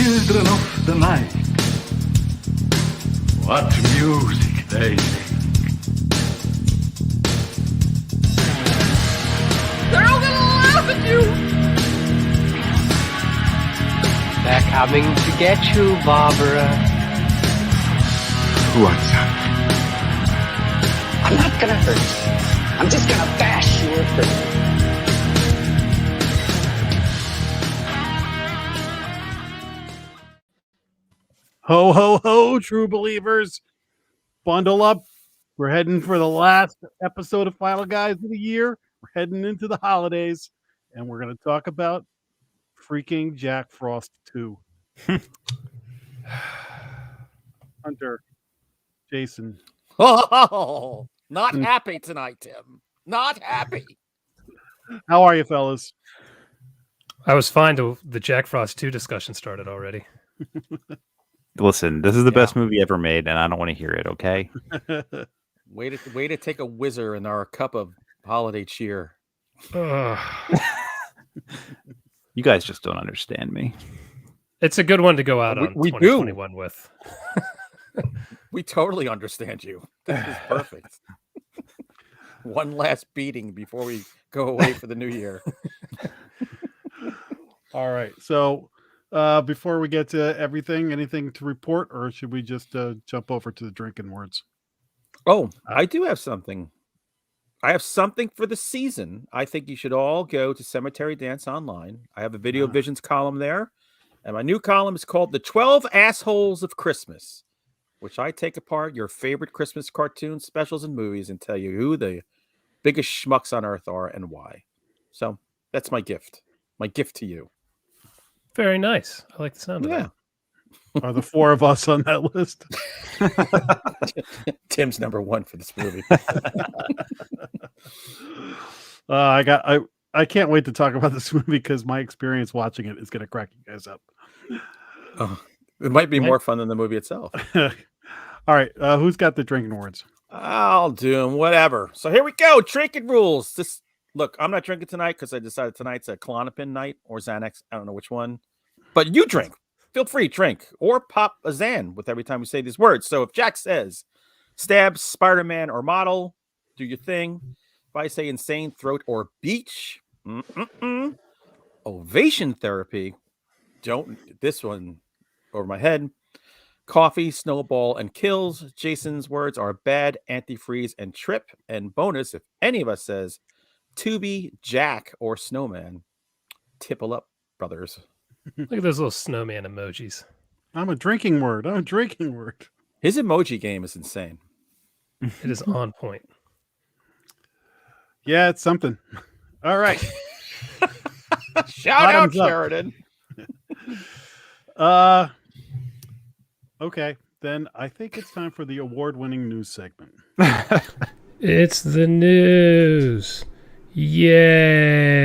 children of the night. What music they make. They're all gonna laugh at you! They're coming to get you, Barbara. What's up? I'm not gonna hurt you. I'm just gonna bash your brain. Ho, ho, ho, true believers. Bundle up. We're heading for the last episode of Final Guys of the year. We're heading into the holidays, and we're going to talk about freaking Jack Frost 2. Hunter, Jason. Oh, not happy tonight, Tim. Not happy. How are you, fellas? I was fine till the Jack Frost 2 discussion started already. Listen, this is the best movie ever made, and I don't want to hear it, okay? Way to take a whizzer in our cup of holiday cheer. Ugh. You guys just don't understand me. It's a good one to go out on We 2021 with. We totally understand you. This is perfect. One last beating before we go away for the new year. All right. So before we get to everything, anything to report, or should we just jump over to the drinking words? Oh, I do have something. I have something for the season. I think you should all go to Cemetery Dance Online. I have a Video Visions column there. And my new column is called The 12 Assholes of Christmas, which I take apart your favorite Christmas cartoons, specials, and movies and tell you who the biggest schmucks on earth are and why. So that's my gift. My gift to you. Very nice. I like the sound of that. Are the four of us on that list? Tim's number one for this movie. I can't wait to talk about this movie because my experience watching it is going to crack you guys up. Oh, it might be more fun than the movie itself. All right, who's got the drinking words? I'll do them, whatever. So here we go. Drinking rules. Look, I'm not drinking tonight because I decided tonight's a Klonopin night or Xanax. I don't know which one. But you drink. Feel free, drink. Or pop a Xan with every time we say these words. So if Jack says stab, Spider-Man, or model, do your thing. If I say insane, throat, or beach, ovation therapy, don't this one over my head. Coffee, snowball, and kills. Jason's words are bad, antifreeze, and trip. And bonus, if any of us says Tubi, Jack, or Snowman, tipple up, brothers. Look at those little snowman emojis. I'm a drinking word. His emoji game is insane. It is on point. Yeah, it's something. All right. Shout out, Bottoms up. Sheridan. Okay, then I think it's time for the award-winning news segment. It's the news. Yay.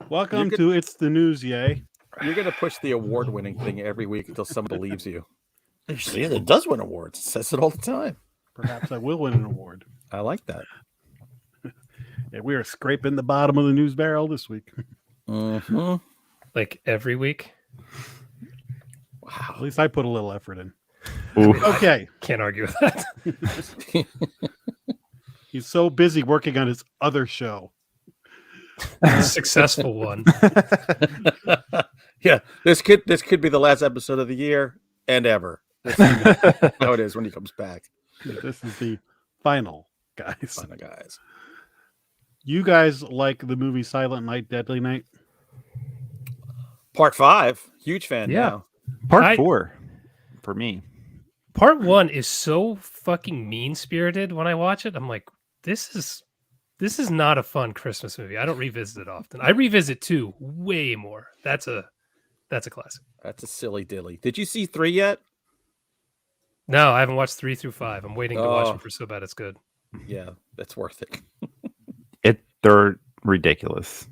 Welcome to It's the News, yay. You're going to push the award-winning thing every week until someone believes you. See, it does win awards. It says it all the time. Perhaps I will win an award. I like that. Yeah, we are scraping the bottom of the news barrel this week. Mm-hmm. Like every week. Wow. At least I put a little effort in. Ooh. Okay. Can't argue with that. He's so busy working on his other show. Successful one. Yeah, this could be the last episode of the year and ever. This is how it is when he comes back. This is the final, guys. Final guys. You guys like the movie Silent Night, Deadly Night? Part 5. Huge fan now. Part 4 for me. Part 1 is so fucking mean-spirited when I watch it. I'm like, this is not a fun Christmas movie. I don't revisit it often. I revisit 2 way more. That's a classic. That's a silly dilly. Did you see 3 yet? No, I haven't watched 3 through 5. I'm waiting to watch them for So Bad It's Good. Yeah, that's worth it. They're ridiculous.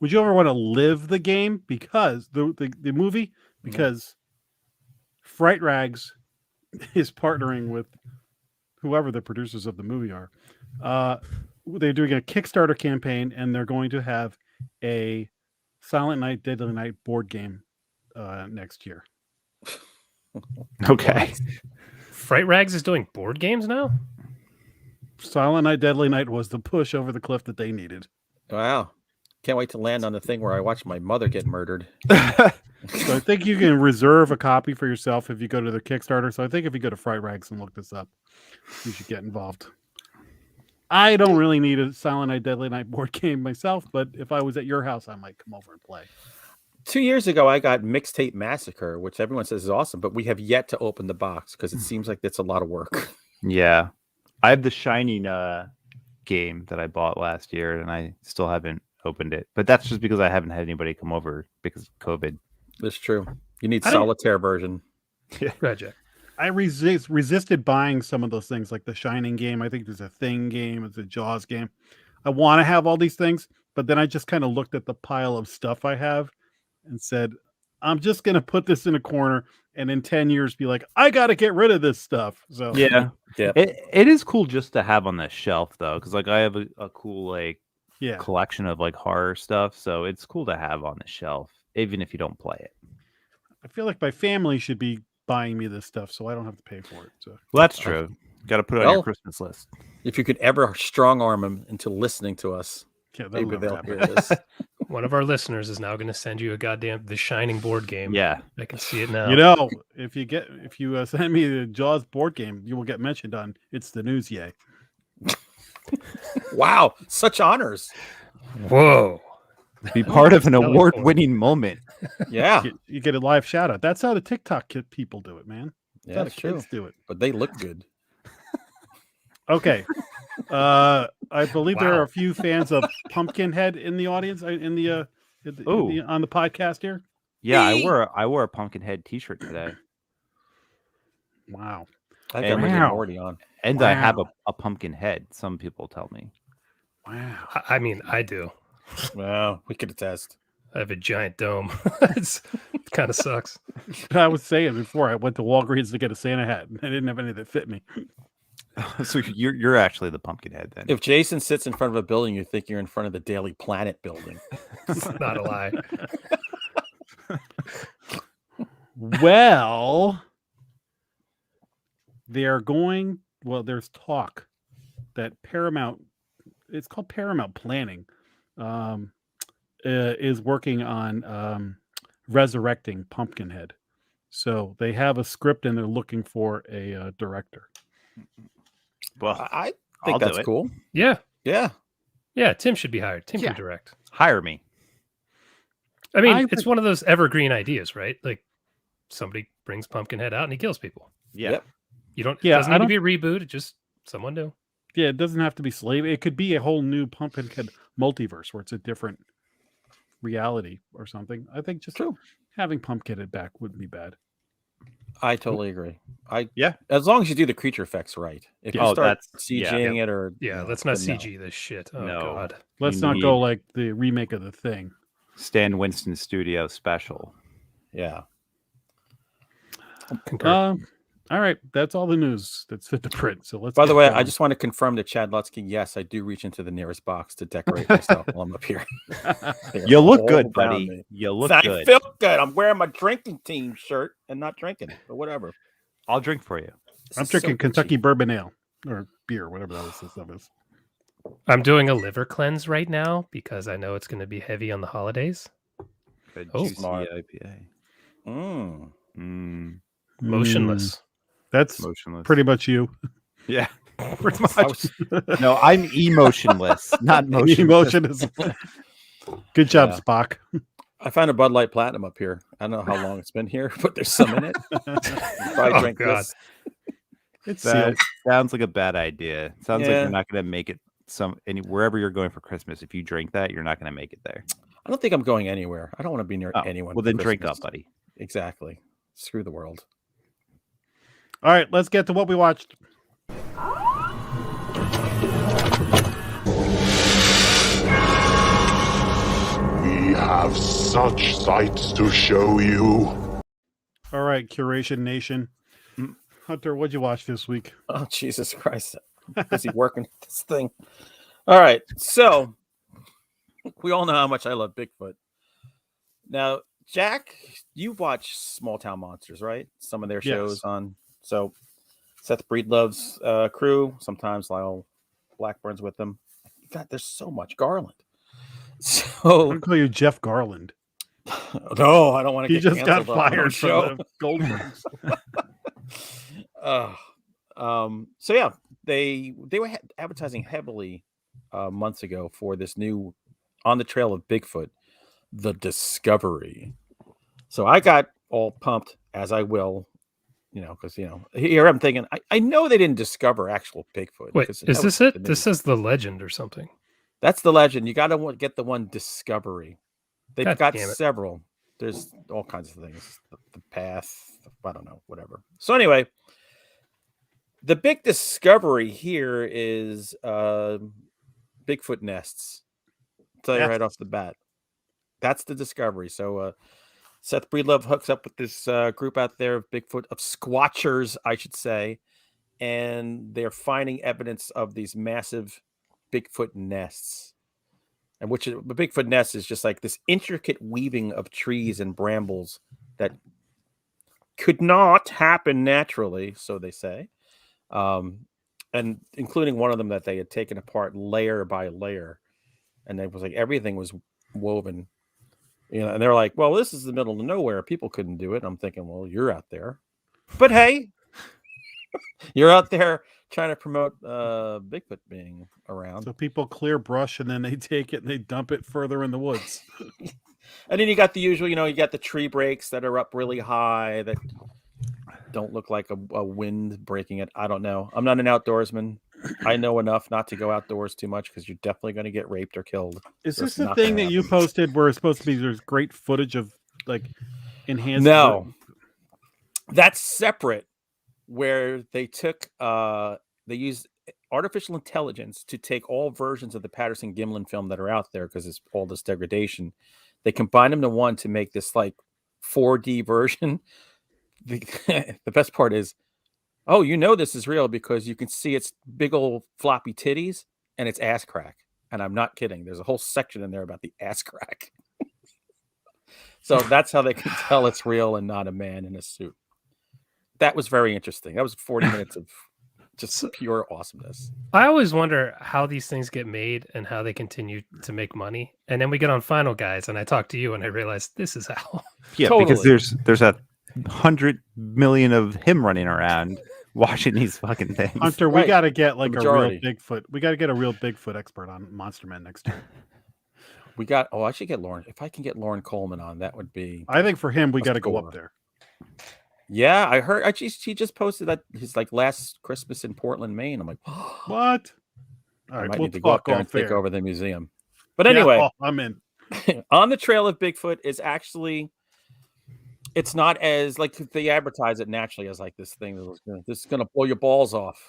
Would you ever want to live the game? Because the movie, because Fright Rags is partnering with whoever the producers of the movie are. They're doing a Kickstarter campaign, and they're going to have a Silent Night, Deadly Night board game next year. Okay. Fright Rags is doing board games now. Silent Night, Deadly Night was the push over the cliff that they needed. Wow. Can't wait to land on the thing where I watched my mother get murdered. So I think you can reserve a copy for yourself if you go to the Kickstarter. So I think if you go to Fright Rags and look this up, you should get involved. I don't really need a Silent Night, Deadly Night board game myself, but if I was at your house, I might come over and play. 2 years ago, I got Mixtape Massacre, which everyone says is awesome, but we have yet to open the box because it seems like that's a lot of work. Yeah. I have the Shining game that I bought last year, and I still haven't opened it. But that's just because I haven't had anybody come over because of COVID. That's true. You need I don't- solitaire version. Go ahead, Jack. I resisted buying some of those things, like the Shining game. I think there's a Thing game, it's a Jaws game. I want to have all these things, but then I just kind of looked at the pile of stuff I have and said, I'm just going to put this in a corner and in 10 years be like, I got to get rid of this stuff. So Yeah. Yeah. It is cool just to have on the shelf, though, because like I have a cool like yeah. collection of like horror stuff. So it's cool to have on the shelf, even if you don't play it. I feel like my family should be buying me this stuff so I don't have to pay for it. So Well, that's true. Got to put it on Well, your Christmas list. If you could ever strong arm them into listening to us, yeah, that'll maybe never they'll happen. hear this. One of our listeners is now going to send you a goddamn The Shining board game. Yeah. I can see it now. You know, if you send me the Jaws board game, you will get mentioned on It's the News, yay. Wow, such honors. Whoa. Be part of an Selling award-winning moment. Yeah, You get a live shout out. That's how the TikTok people do it, man. yeah, That's that's how the true. kids do it. But they look good. Okay. I believe there Wow. are a few fans of Pumpkinhead in the audience on the podcast here. Yeah, I wore a Pumpkinhead T-shirt today, Wow. I got And- Rick and Wow. Morty on. and I have Wow. a pumpkin head. Some people tell me. Wow. I mean, I do. Well, we could attest. I have a giant dome. It kind of sucks. I was saying before I went to Walgreens to get a Santa hat and I didn't have any that fit me. So you're actually the pumpkin head then. If Jason sits in front of a building, you think you're in front of the Daily Planet building. It's not a lie. Well, there's talk that Paramount, it's called Paramount Planning, is working on resurrecting Pumpkinhead. So they have a script and they're looking for a director. Well, I I'll think do that's it. cool. Yeah. Yeah. Yeah. Tim should be hired. Tim Yeah. can direct. hire me. I mean, I it's think- one of those evergreen ideas, right? Like somebody brings Pumpkinhead out and he kills people. Yeah. Yep. You don't, Yeah, it doesn't I need to be a reboot. It just someone new. Yeah, it doesn't have to be slave. It could be a whole new Pumpkinhead multiverse where it's a different reality or something. I think just True. having Pumpkinhead back wouldn't be bad. I totally agree. Yeah. As long as you do the creature effects right. If you Oh, start that's- CGing it or Yeah. you know, Let's not then no. CG this shit. Oh, No. God. Let's You not go need- like the remake of The Thing. Stan Winston Studio special. Yeah. Concur. All right, that's all the news that's fit to print. So let's. By the get way, I going. just want to confirm to Chad Lutsky, yes, I do reach into the nearest box to decorate myself while I'm up here. You look All good, around buddy. me. You look I good. feel good. I'm wearing my drinking team shirt and not drinking, but whatever. I'll drink for you. This I'm is so drinking cheap. Kentucky Bourbon Ale or beer, whatever that stuff is. I'm doing a liver cleanse right now because I know it's going to be heavy on the holidays. Good Oh, juicy smart. IPA. Mm. Mm, Motionless. Mm, that's motionless. pretty much you. Yeah. Pretty I much. was- No, I'm emotionless, not motionless. Emotion is. Good job, Yeah. Spock. I found a Bud Light Platinum up here. I don't know how long it's been here, but there's some in it. Probably Oh, drink God. this. It's That sealed. sounds like a bad idea. Sounds like Yeah. you're not going to make it wherever you're going for Christmas. If you drink that, you're not going to make it there. I don't think I'm going anywhere. I don't want to be near Oh, anyone. well, for then drink Christmas. up, buddy. Exactly. Screw the world. All right, let's get to what we watched. We have such sights to show you. All right, Curation Nation. Hunter, what'd you watch this week? Oh, Jesus Christ. I'm busy working at this thing. All right. So we all know how much I love Bigfoot. Now, Jack, you watch Small Town Monsters, right? Some of their shows Yes. on. So Seth Breedlove's crew. Sometimes Lyle Blackburn's with them. God, there's so much Garland. I'm So gonna call you Jeff Garland. no, I don't want to He get just got canceled on our fired show. from the Goldbergs. So yeah, they were advertising heavily months ago for this new On the Trail of Bigfoot, The Discovery. So I got all pumped, as I will, because here I'm thinking I know they didn't discover actual Bigfoot. Wait, 'cause is that this was it? the This news. is the legend or something. That's the legend. You got to get the one Discovery. They've God got damn it. several. There's all kinds of things. The path, I don't know, whatever. So anyway, the big discovery here is Bigfoot nests. I'll tell you right off the bat. That's the discovery. So Seth Breedlove hooks up with this group out there of Bigfoot, of squatchers, I should say, and they're finding evidence of these massive Bigfoot nests. And which is the Bigfoot nest is just like this intricate weaving of trees and brambles that could not happen naturally, so they say. And including one of them that they had taken apart layer by layer, and it was like everything was woven, and they're like, well, this is the middle of nowhere, people couldn't do it. I'm thinking, well, you're out there, but hey, you're out there trying to promote Bigfoot being around. So people clear brush and then they take it and they dump it further in the woods. And then you got the usual, you got the tree breaks that are up really high that don't look like a wind breaking it. I don't know. I'm not an outdoorsman. I know enough not to go outdoors too much because you're definitely going to get raped or killed. Is So this it's the not thing gonna that you happen. posted where it's supposed to be there's great footage of like enhanced? No. That's separate, where they took they used artificial intelligence to take all versions of the Patterson Gimlin film that are out there because it's all this degradation. They combine them to one to make this like 4D version. The best part is, oh, this is real because you can see its big old floppy titties and its ass crack. And I'm not kidding. There's a whole section in there about the ass crack. So that's how they can tell it's real and not a man in a suit. That was very interesting. That was 40 minutes of just pure awesomeness. I always wonder how these things get made and how they continue to make money. And then we get on Final Guys, and I talk to you, and I realize this is how. Yeah, because there's 100 million of him running around watching these fucking things. Hunter, we Right. got to get like a real majority. Bigfoot. We got to get a real Bigfoot expert on Monster Man next year. I should get Lauren. If I can get Lauren Coleman on, that would be. I think for him, we A got to go score. up there. Yeah, I heard. He just posted that his like last Christmas in Portland, Maine. I'm like, What? All I right, might we'll need to go up talk there and off take there. over the museum. But Yeah, anyway, I'm in. On the Trail of Bigfoot is actually, it's not as like they advertise it naturally as like this thing this is gonna blow your balls off.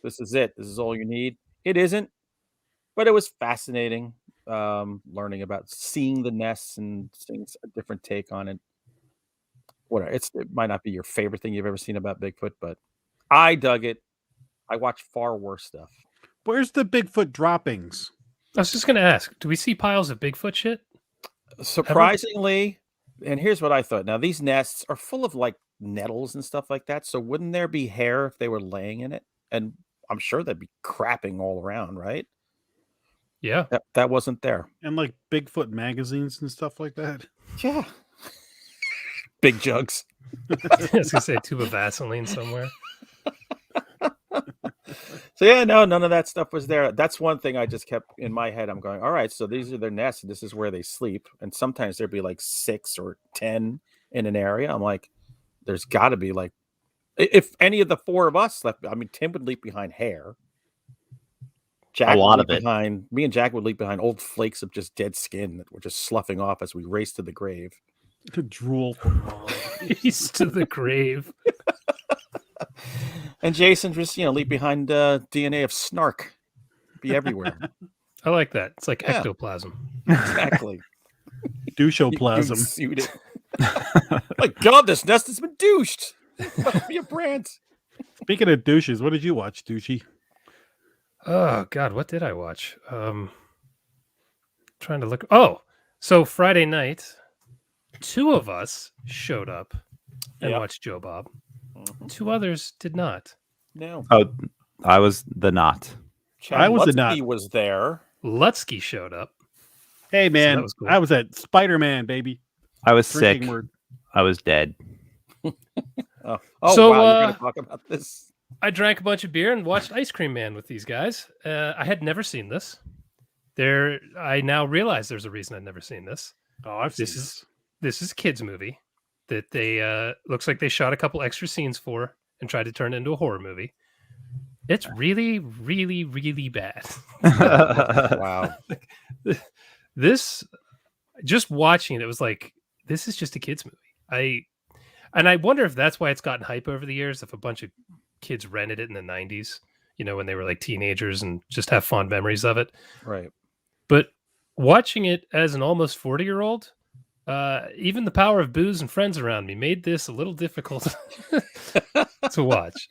This is it. This is all you need. It isn't, but it was fascinating learning about seeing the nests and seeing a different take on it. Whatever. It might not be your favorite thing you've ever seen about Bigfoot, but I dug it. I watched far worse stuff. Where's the Bigfoot droppings? I was just going to ask, do we see piles of Bigfoot shit? Surprisingly, and here's what I thought. Now, these nests are full of like nettles and stuff like that. So wouldn't there be hair if they were laying in it? And I'm sure they'd be crapping all around, right? Yeah. That wasn't there. And like Bigfoot magazines and stuff like that. Yeah. Big jugs. I was going to say a tube of Vaseline somewhere. So yeah, no, none of that stuff was there. That's one thing I just kept in my head. I'm going, all right, so these are their nests, and this is where they sleep. And sometimes there'd be like 6 or 10 in an area. I'm like, there's got to be like, if any of the 4 of us left, I mean, Tim would leap behind hair. Jack A lot would of leap behind me, and Jack would leap behind old flakes of just dead skin that were just sloughing off as we raced to the grave. To drool. He's to the grave. And Jason just, leap behind DNA of Snark. Be everywhere. I like that. It's like Yeah. ectoplasm. Exactly. Douchoplasm. Suit it. My God, this nest has been douched. Must be a brand. Speaking of douches, what did you watch, douchey? Oh God, what did I watch? Trying to look. Oh, so Friday night, 2 of us showed up and Yep. watched Joe Bob. Mhm. 2 others did not. No. Oh, I was the not. Chad I was a Lutzke nut. was there. Lutsky showed up. Hey man, was cool. I was at Spider-Man, baby. I was Drinking sick. word. I was dead. Oh, So, wow, you're gonna talk about this. I drank a bunch of beer and watched Ice Cream Man with these guys. I had never seen this. I now realize there's a reason I'd never seen this. Oh, I've seen This is a kids movie that they looks like they shot a couple extra scenes for and tried to turn it into a horror movie. It's really, really, really bad. Wow. This, just watching it was like, this is just a kids movie. I wonder if that's why it's gotten hype over the years. If a bunch of kids rented it in the 90s, when they were like teenagers and just have fond memories of it. Right. But watching it as an almost 40-year-old, even the power of booze and friends around me made this a little difficult to watch.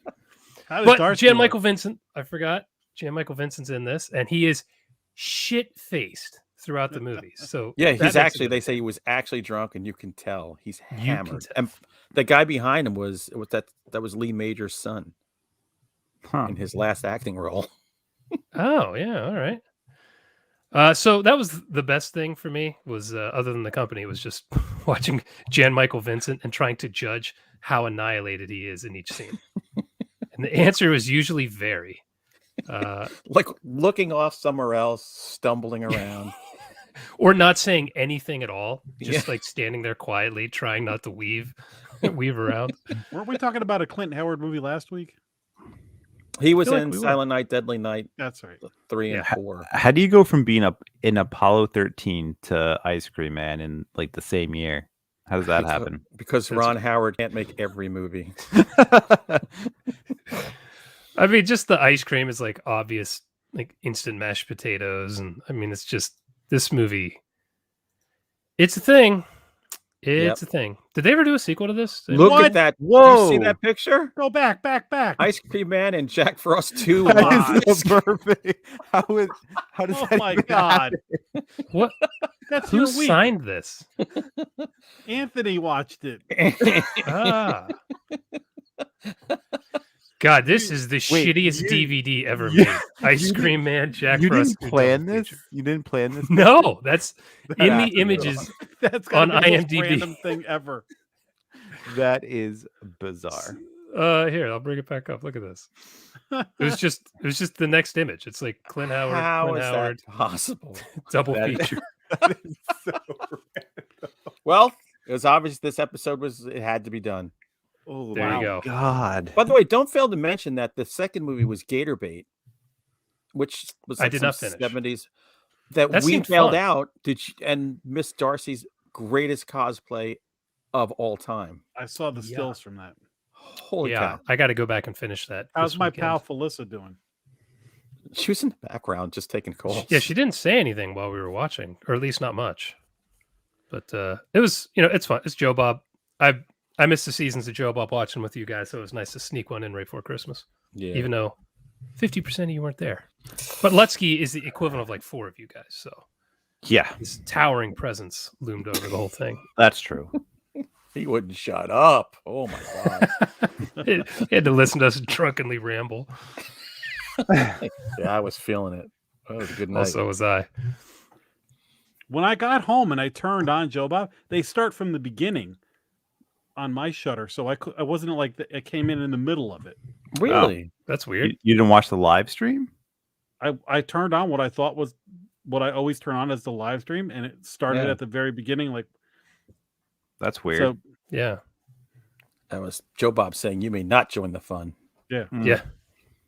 How does But Darcy Jan look? Michael Vincent, I forgot. Jan Michael Vincent's in this, and he is shit-faced throughout the movie. So Yeah, that makes he's it actually. good. They say he was actually drunk, and you can tell he's can hammered. tell. And the guy behind him was that was Lee Major's son Huh. in his last acting role. Oh yeah, all right. So that was the best thing for me was other than the company was just watching Jan Michael Vincent and trying to judge how annihilated he is in each scene. And the answer was usually very. Like looking off somewhere else, stumbling around. Or not saying anything at all, just like standing there quietly, trying not to weave around. Weren't we talking about a Clint Howard movie last week? He was feel like in we were. Silent Night, Deadly Night That's right. 3 and Yeah. 4. How do you go from being up in Apollo 13 to Ice Cream Man in like the same year? How does that happen? Because That's- Ron Howard can't make every movie. I mean, just the ice cream is like obvious, like instant mashed potatoes. And I mean, it's just this movie. It's a thing. It's a thing. Did they ever do a sequel to this? Look What? at that. Whoa. You see that picture? Go back. Ice Cream Man and Jack Frost 2. That is so perfect. How does Oh that my even god. What? That's Who your week. signed this? Anthony watched it. Ah. God, this is the Wait, shittiest you- DVD ever you- made. Ice you Cream Man, Jack You Frost. didn't 2 plan double this? feature. You didn't plan this? No, that's That in has the to be images. That's On gotta be the most IMDb. random thing ever. That is bizarre. Here, I'll bring it back up. Look at this. It was just the next image. It's like Clint Howard, How Clint is Howard, that possible? double That- feature. That is so Well, it was obvious this episode it had to be done. Oh, There you go. God. By the way, don't fail to mention that the second movie was Gator Bait, which was I like did some not finish. 70s that That we seemed failed fun. out. And Miss Darcy's greatest cosplay of all time. I saw the Yeah. stills from that. Holy Yeah, cow! I got to go back and finish that. How's this my weekend. pal Felissa doing? She was in the background just taking calls. Yeah, she didn't say anything while we were watching, or at least not much. But it was, it's fun. It's Joe Bob. I missed the seasons of Joe Bob watching with you guys, so it was nice to sneak one in right before Christmas, Yeah. even though 50% of you weren't there. But Lutsky is the equivalent of like 4 of you guys, so Yeah, his towering presence loomed over the whole thing. that's true. He wouldn't shut up. Oh my god! He had to listen to us drunkenly ramble. Yeah, I was feeling it. That was a good night. Also, was I. When I got home and I turned on Joe Bob, they start from the beginning on my shutter, so I wasn't like it came in the middle of it. Really? That's weird. You didn't watch the live stream? I turned on what I thought was what I always turn on as the live stream, and it started Yeah. at the very beginning. Like, That's weird. so Yeah. That was Joe Bob saying, "You may not join the fun." Yeah.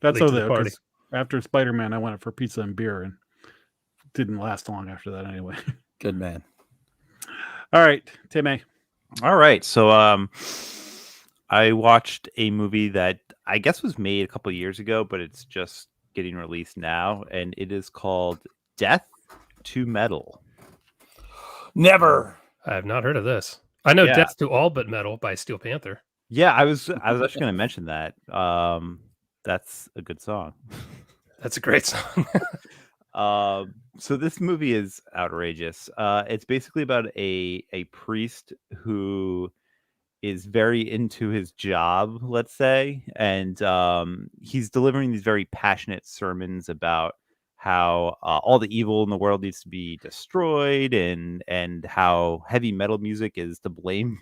that's Late how to the the party. 'cause after Spider-Man, I went for pizza and beer, and didn't last long after that anyway. Good man. All right, Tim A. All right. So I watched a movie that I guess was made a couple years ago, but it's just getting released now, and it is called Death to Metal. Never. I have not heard of this. I know Yeah. Death to All But Metal by Steel Panther. Yeah, I was actually going to mention that. That's a good song. That's a great song. So this movie is outrageous. It's basically about a priest who is very into his job, let's say, and he's delivering these very passionate sermons about how all the evil in the world needs to be destroyed, and how heavy metal music is to blame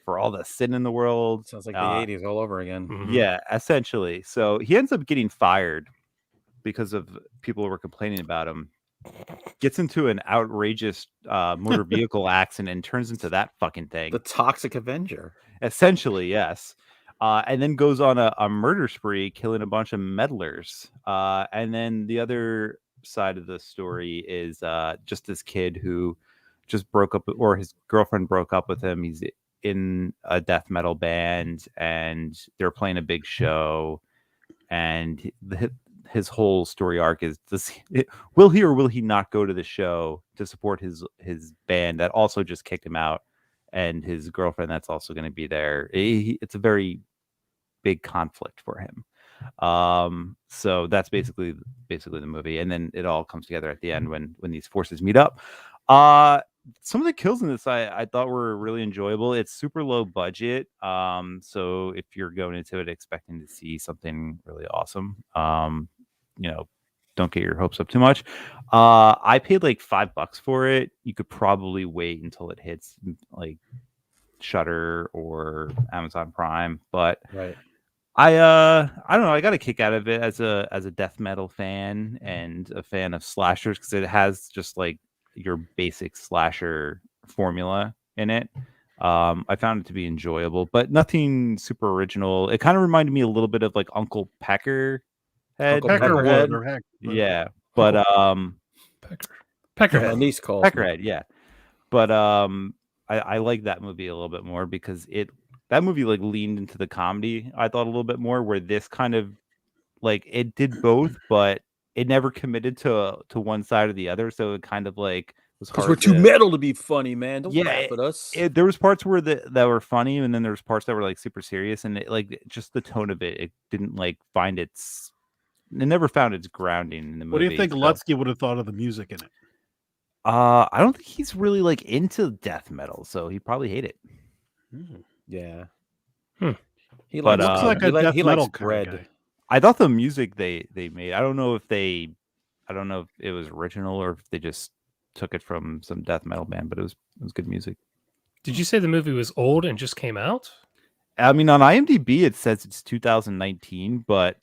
for all the sin in the world. Sounds like the 80s all over again. Mhm. Yeah, essentially. So he ends up getting fired because of people who were complaining about him. Gets into an outrageous motor vehicle accident and turns into that fucking thing. The Toxic Avenger. Essentially, yes. And then goes on a murder spree, killing a bunch of meddlers. And then the other side of the story is just this kid who just broke up, or his girlfriend broke up with him. He's in a death metal band, and they're playing a big show. And his whole story arc is: will he or will he not go to the show to support his band that also just kicked him out, and his girlfriend that's also going to be there? It's a very big conflict for him. So that's basically the movie, and then it all comes together at the end when these forces meet up. Some of the kills in this I thought were really enjoyable. It's super low budget, so if you're going into it expecting to see something really awesome, don't get your hopes up too much. I paid like $5 for it. You could probably wait until it hits like Shudder or Amazon Prime, but Right. I don't know. I got a kick out of it as a death metal fan and a fan of slashers, because it has just like your basic slasher formula in it. I found it to be enjoyable, but nothing super original. It kind of reminded me a little bit of like Uncle Peckerhead. Uncle Peckerwood Peckerhead. or heck. Yeah, but Peckerhead. At least called Peckerhead, yeah. But I like that movie a little bit more because that movie like leaned into the comedy, I thought, a little bit more, where this kind of like it did both, but it never committed to one side or the other. So it kind of like was because hard we're too to- metal to be funny, man. Don't Yeah, laugh at us. There was parts where that were funny, and then there was parts that were like super serious, and it, like just the tone of it didn't like it never found its grounding in the movie. What do you think so. Lutsky would have thought of the music in it? I don't think he's really like into death metal, so he probably hate it. Yeah. Hmm. He But, likes, Looks like a death he metal likes kind of bread. guy. I thought the music they made, I don't know if it was original or if they just took it from some death metal band, but it was good music. Did you say the movie was old and just came out? I mean, on IMDb it says it's 2019, but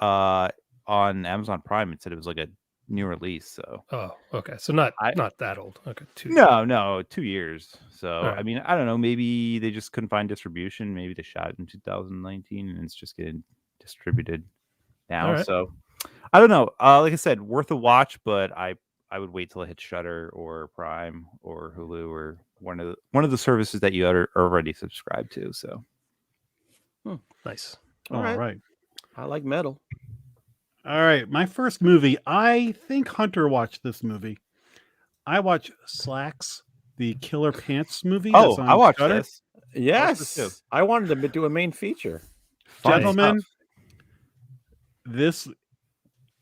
on Amazon Prime it said it was like a new release. So Oh, okay. So not I- not that old. Okay. no, 2 years. So Alright. I mean, I don't know. Maybe they just couldn't find distribution. Maybe they shot it in 2019 and it's just getting distributed now. Alright. So I don't know. Like I said, worth a watch, but I would wait till it hits Shudder or Prime or Hulu or one of the services that you are already subscribed to. So Nice. All right. right. I like metal. All right. My first movie, I think Hunter watched this movie. I watched Slacks, the Killer Pants movie. oh, that's on I watched Shudder. this. Yes. too. I wanted to do a main feature. Fun Gentlemen, stuff. this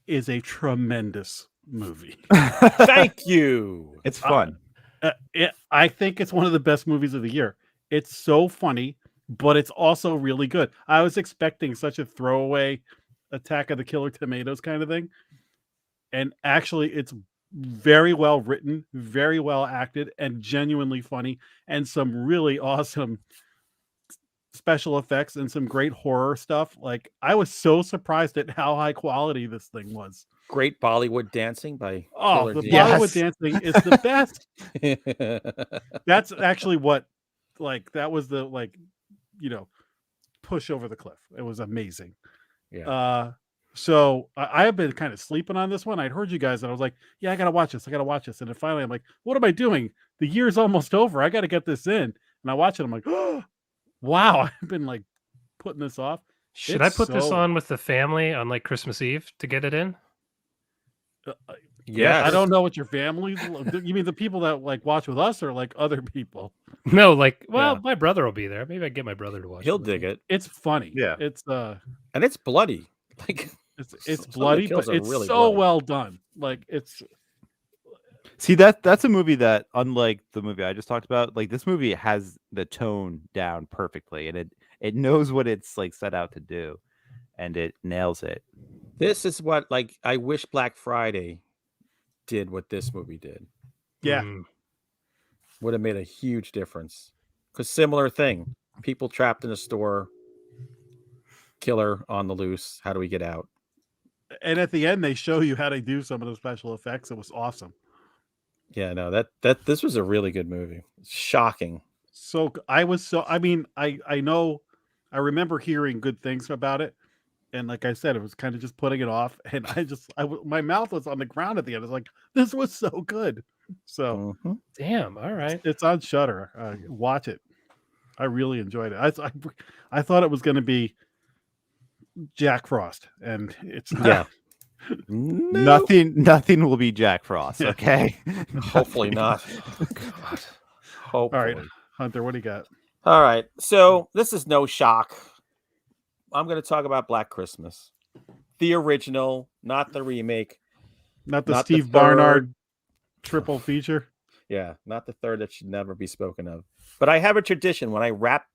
is a tremendous movie. Thank you. It's fun. I think it's one of the best movies of the year. It's so funny, but it's also really good. I was expecting such a throwaway Attack of the Killer Tomatoes kind of thing. And actually, it's very well written, very well acted, and genuinely funny, and some really awesome special effects and some great horror stuff. Like, I was so surprised at how high quality this thing was. Great Bollywood dancing by Oh, Killer the D. Bollywood dancing is the best. That's actually what, like, that was the, like, push over the cliff. It was amazing. Yeah. So I have been kind of sleeping on this one. I'd heard you guys and I was like, yeah, I gotta watch this. And then finally I'm like, what am I doing? The year's almost over. I gotta get this in. And I watch it. I'm like, oh, wow. I've been like putting this off. Should I It's put this so- on with the family on like Christmas Eve to get it in? Yes. I don't know what your families. You mean the people that like watch with us or like other people? No, like, well, Yeah. my brother will be there. Maybe I get my brother to watch. He'll it with dig me. it. It's funny. Yeah. It's And it's bloody. Like It's Some of the bloody, kills but are it's really so bloody. well done. Like it's See, that's a movie that, unlike the movie I just talked about, like this movie has the tone down perfectly, and it knows what it's like set out to do, and it nails it. This is what like I wish Black Friday did what this movie did. yeah. Mm. Would have made a huge difference. Because similar thing, people trapped in a store, killer on the loose. How do we get out? And at the end, they show you how they do some of the special effects. It was awesome. Yeah, no, this was a really good movie. Shocking. So I was so. I mean, I know, I remember hearing good things about it, and like I said, it was kind of just putting it off. And my mouth was on the ground at the end. I was like, this was so good. So Mhm. Damn. All right. it's on Shudder. Watch it. I really enjoyed it. I thought it was going to be Jack Frost, and it's not. Yeah. No. Nothing will be Jack Frost. Okay. Hopefully not. God. Hopefully. All right, Hunter, what do you got? All right. So this is no shock. I'm going to talk about Black Christmas, the original, not the remake. Not the Not the Steve third. Barnard triple feature. Yeah, not the third that should never be spoken of. But I have a tradition when I wrap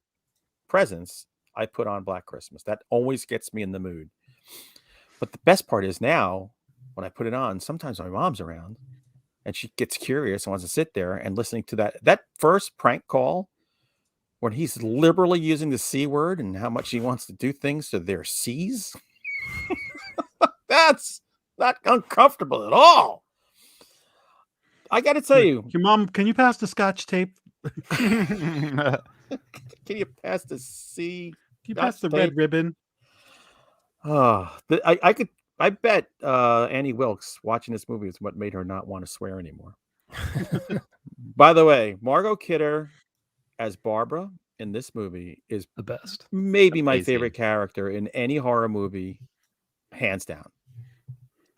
presents, I put on Black Christmas. That always gets me in the mood. But the best part is now, when I put it on, sometimes my mom's around and she gets curious and wants to sit there and listening to that first prank call when he's liberally using the C word and how much he wants to do things to their C's. That's not uncomfortable at all. I got to tell you, Your mom, can you pass the Scotch tape? can you pass the C? Can you pass the red tape? ribbon? Oh, I bet Annie Wilkes watching this movie is what made her not want to swear anymore. By the way, Margot Kidder as Barbara in this movie is The best. maybe my Amazing. favorite character in any horror movie, hands down.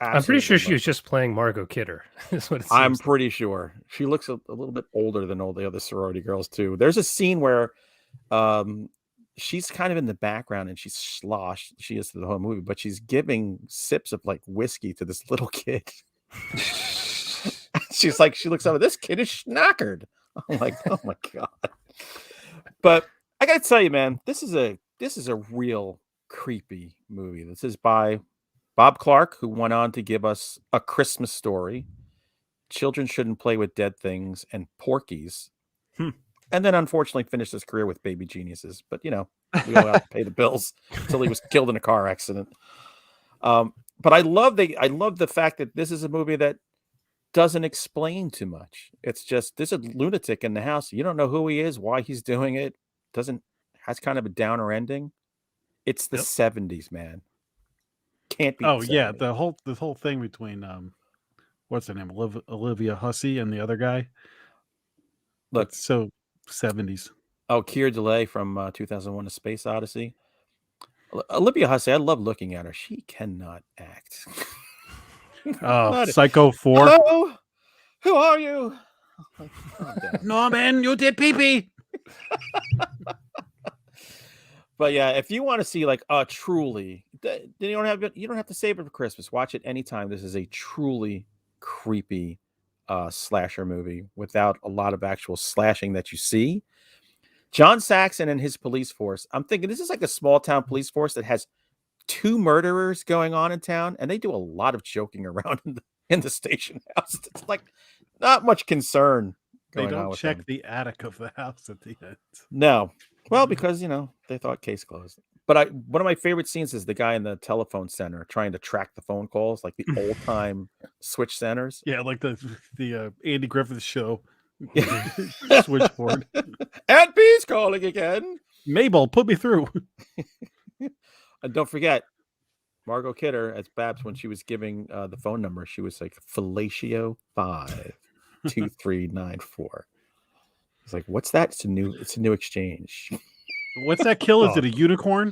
I'm pretty sure she Absolutely was just playing Margot Kidder. Is what it I'm seems. pretty sure she looks a little bit older than all the other sorority girls too. There's a scene where she's kind of in the background and she's sloshed. She is to the whole movie, but she's giving sips of like whiskey to this little kid. She's like, she looks over, this kid is schnockered. I'm like, oh my God. But I gotta tell you, man, this is a real creepy movie. This is by Bob Clark, who went on to give us A Christmas Story, Children Shouldn't Play with Dead Things, and Porky's. And then unfortunately finished his career with Baby Geniuses. But, you know, we all have to pay the bills until he was killed in a car accident. But I love the fact that this is a movie that doesn't explain too much. It's just, there's a lunatic in the house. You don't know who he is, why he's doing it. Has kind of a downer ending. It's the 70s, man. Can't be. Oh yeah, the whole thing between what's her name, Olivia Hussey and the other guy. Look, It's so 70s. Oh, Keir Dullea from 2001: A Space Odyssey. Olivia Hussey, I love looking at her. She cannot act. Oh, Psycho 4. Hello, who are you? Like, calm down. Norman, you did pee-pee. But yeah, if you want to see like a truly, you don't have to save it for Christmas. Watch it anytime. This is a truly creepy slasher movie without a lot of actual slashing that you see. John Saxon and his police force. I'm thinking this is like a small town police force that has 2 murderers going on in town, and they do a lot of joking around in the station house. It's like not much concern. They going on don't with check them. the attic of the house at the end. No. Well, because they thought case closed. But one of my favorite scenes is the guy in the telephone center trying to track the phone calls, like the old time switch centers. Yeah, like the Andy Griffith show Yeah. switchboard. Aunt B's calling again. Mabel, put me through. And don't forget, Margot Kidder as Babs, when she was giving the phone number, she was like Fellatio 52394. It's like, what's that? It's a new exchange. What's that kill? Is it a unicorn?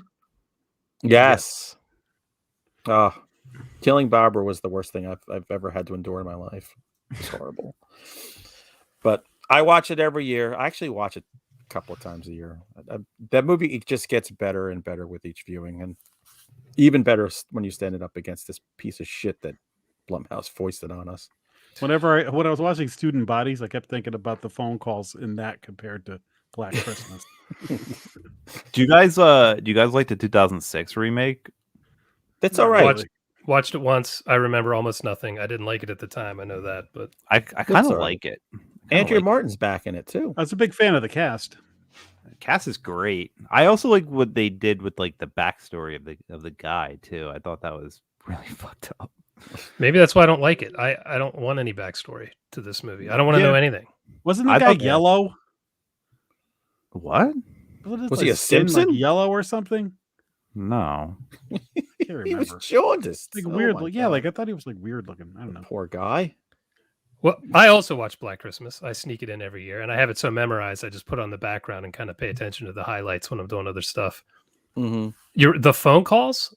Yes. Killing Barbara was the worst thing I've ever had to endure in my life. It's horrible. But I watch it every year. I actually watch it a couple of times a year. That movie, it just gets better and better with each viewing. And Even better when you stand it up against this piece of shit that Blumhouse foisted on us. When I was watching Student Bodies, I kept thinking about the phone calls in that compared to Black Christmas. Do you guys like the 2006 remake? That's all right. Watched it once. I remember almost nothing. I didn't like it at the time. I know that, but I kind all of right. like it. Andrea Martin's back in it too. I was a big fan of the cast. Cass is great. I also like what they did with like the backstory of the guy too. I thought that was really fucked up. maybe that's why I don't like it. I don't want any backstory to this movie. I don't want to know anything. Wasn't the I guy thought that- yellow? What? Was he a skin, like, Simpson? yellow or something? No. I can't He was remember. jaundiced. Like Oh weird. my Yeah, God. like I thought he was like weird looking. I don't know. Poor guy. Well, I also watch Black Christmas. I sneak it in every year, and I have it so memorized. I just put on the background and kind of pay attention to the highlights when I'm doing other stuff. Mm-hmm. The phone calls,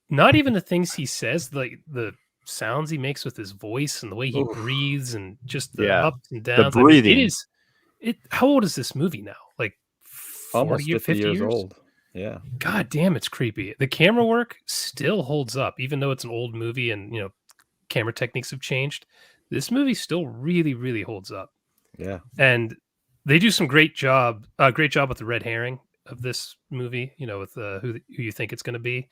not even the things he says, like the sounds he makes with his voice and the way he breathes, and just the Yeah. ups and downs. breathing. How old is this movie now? Like 40 Almost or 50 years years old. Yeah. God damn, it's creepy. The camera work still holds up, even though it's an old movie and camera techniques have changed. This movie still really, really holds up. Yeah. And they do some great job with the red herring of this movie, with who you think it's going to be.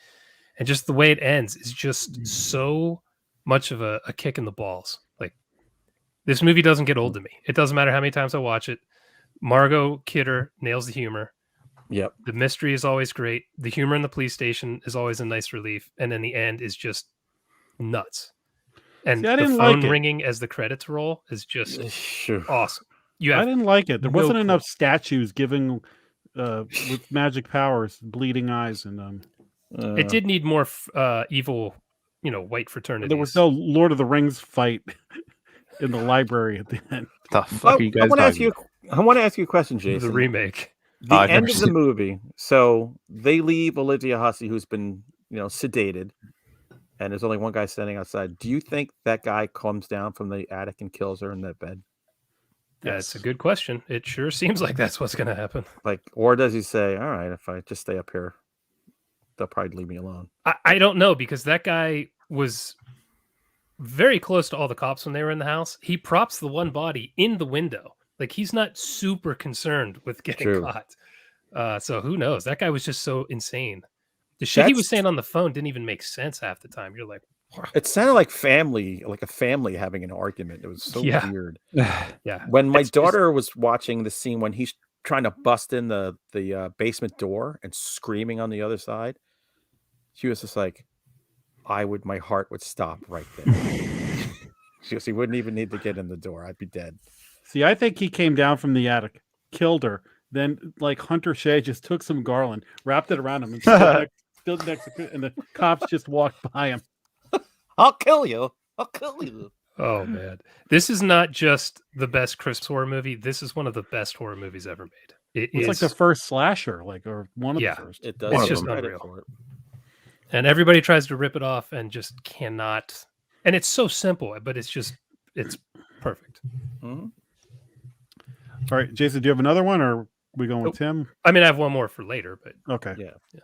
And just the way it ends is just so much of a kick in the balls. Like, this movie doesn't get old to me. It doesn't matter how many times I watch it. Margot Kidder nails the humor. Yep. The mystery is always great. The humor in the police station is always a nice relief. And then the end is just nuts. And See, I the didn't phone like it. ringing as the credits roll is just Sure. awesome. I didn't like it. There no wasn't clue. enough statues giving with magic powers, bleeding eyes, and It did need more evil, white fraternity. there was no Lord of the Rings fight in the library at the end. The fuck are you guys I want to ask talking you. I want to ask you a question, the Jason. remake. The I've end never of the seen- movie. So they leave Olivia Hussey, who's been, sedated, and there's only one guy standing outside. Do you think that guy comes down from the attic and kills her in that bed? That's a good question. It sure seems like that's what's going to happen. Like, or does he say, "All right, if I just stay up here, they'll probably leave me alone"? I don't know, because that guy was very close to all the cops when they were in the house. He props the one body in the window. Like, he's not super concerned with getting True. caught. So who knows? That guy was just so insane. The shit he was That's- saying on the phone didn't even make sense half the time. You're like, It sounded like a family having an argument. It was so Yeah. weird. yeah. When my It's just- daughter was watching the scene when he's trying to bust in the basement door and screaming on the other side, she was just like, my heart would stop right there. She goes, he wouldn't even need to get in the door. I'd be dead. See, I think he came down from the attic, killed her, then like Hunter Shea just took some garland, wrapped it around him, and stood next to, and the cops just walked by him. I'll kill you. I'll kill you. Oh man, this is not just the best Christmas horror movie. This is one of the best horror movies ever made. It It's is, like the first slasher, or one of Yeah. the first. It does. It's have just credit unreal. for it. and everybody tries to rip it off and just cannot. And it's so simple, but it's perfect. Mhm. All right, Jason, do you have another one, or are we going with Nope. Tim? I mean, I have one more for later, but Okay. Yeah.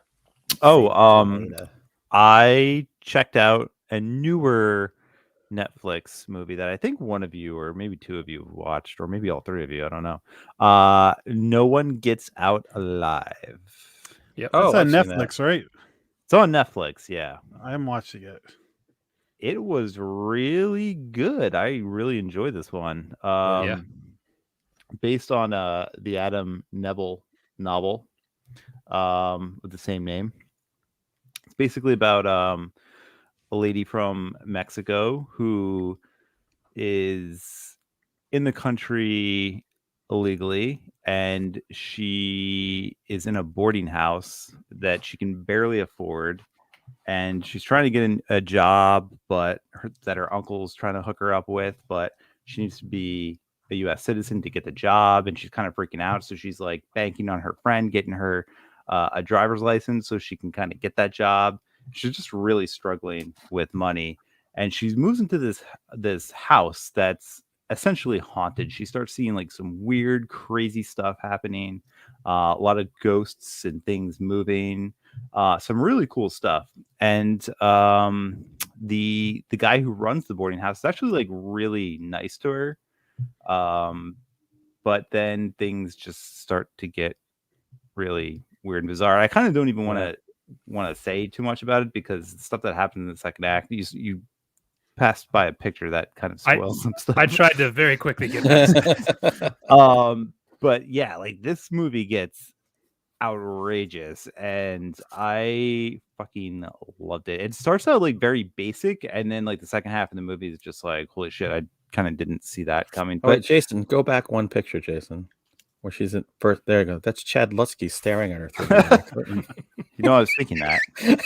Oh, Later. I checked out a newer Netflix movie that I think one of you or maybe two of you have watched, or maybe all three of you. I don't know. No One Gets Out Alive. yep. Oh, It's on I've seen that. Netflix, right? It's on Netflix. Yeah. I haven't watched it yet. It was really good. I really enjoyed this one. Yeah. Based on the Adam Neville novel with the same name. It's basically about a lady from Mexico who is in the country illegally, and she is in a boarding house that she can barely afford, and she's trying to get a job that her uncle's trying to hook her up with, but she needs to be a U.S. citizen to get the job, and she's kind of freaking out. So she's like banking on her friend getting her a driver's license so she can kind of get that job. She's just really struggling with money, and she moves into this house that's essentially haunted. She starts seeing like some weird, crazy stuff happening, a lot of ghosts and things moving, some really cool stuff. And the guy who runs the boarding house is actually like really nice to her. But then things just start to get really weird and bizarre. I kind of don't even want to say too much about it because the stuff that happened in the second act, you passed by a picture that kind of spoils some stuff. I tried to very quickly get past. But yeah, like this movie gets outrageous and I fucking loved it. It starts out like very basic and then like the second half of the movie is just like, holy shit, I kind of didn't see that coming. But wait, Jason, go back one picture, Jason, where she's at first. There you go. That's Chad Lutsky staring at her through the curtain. You know, I was thinking that. You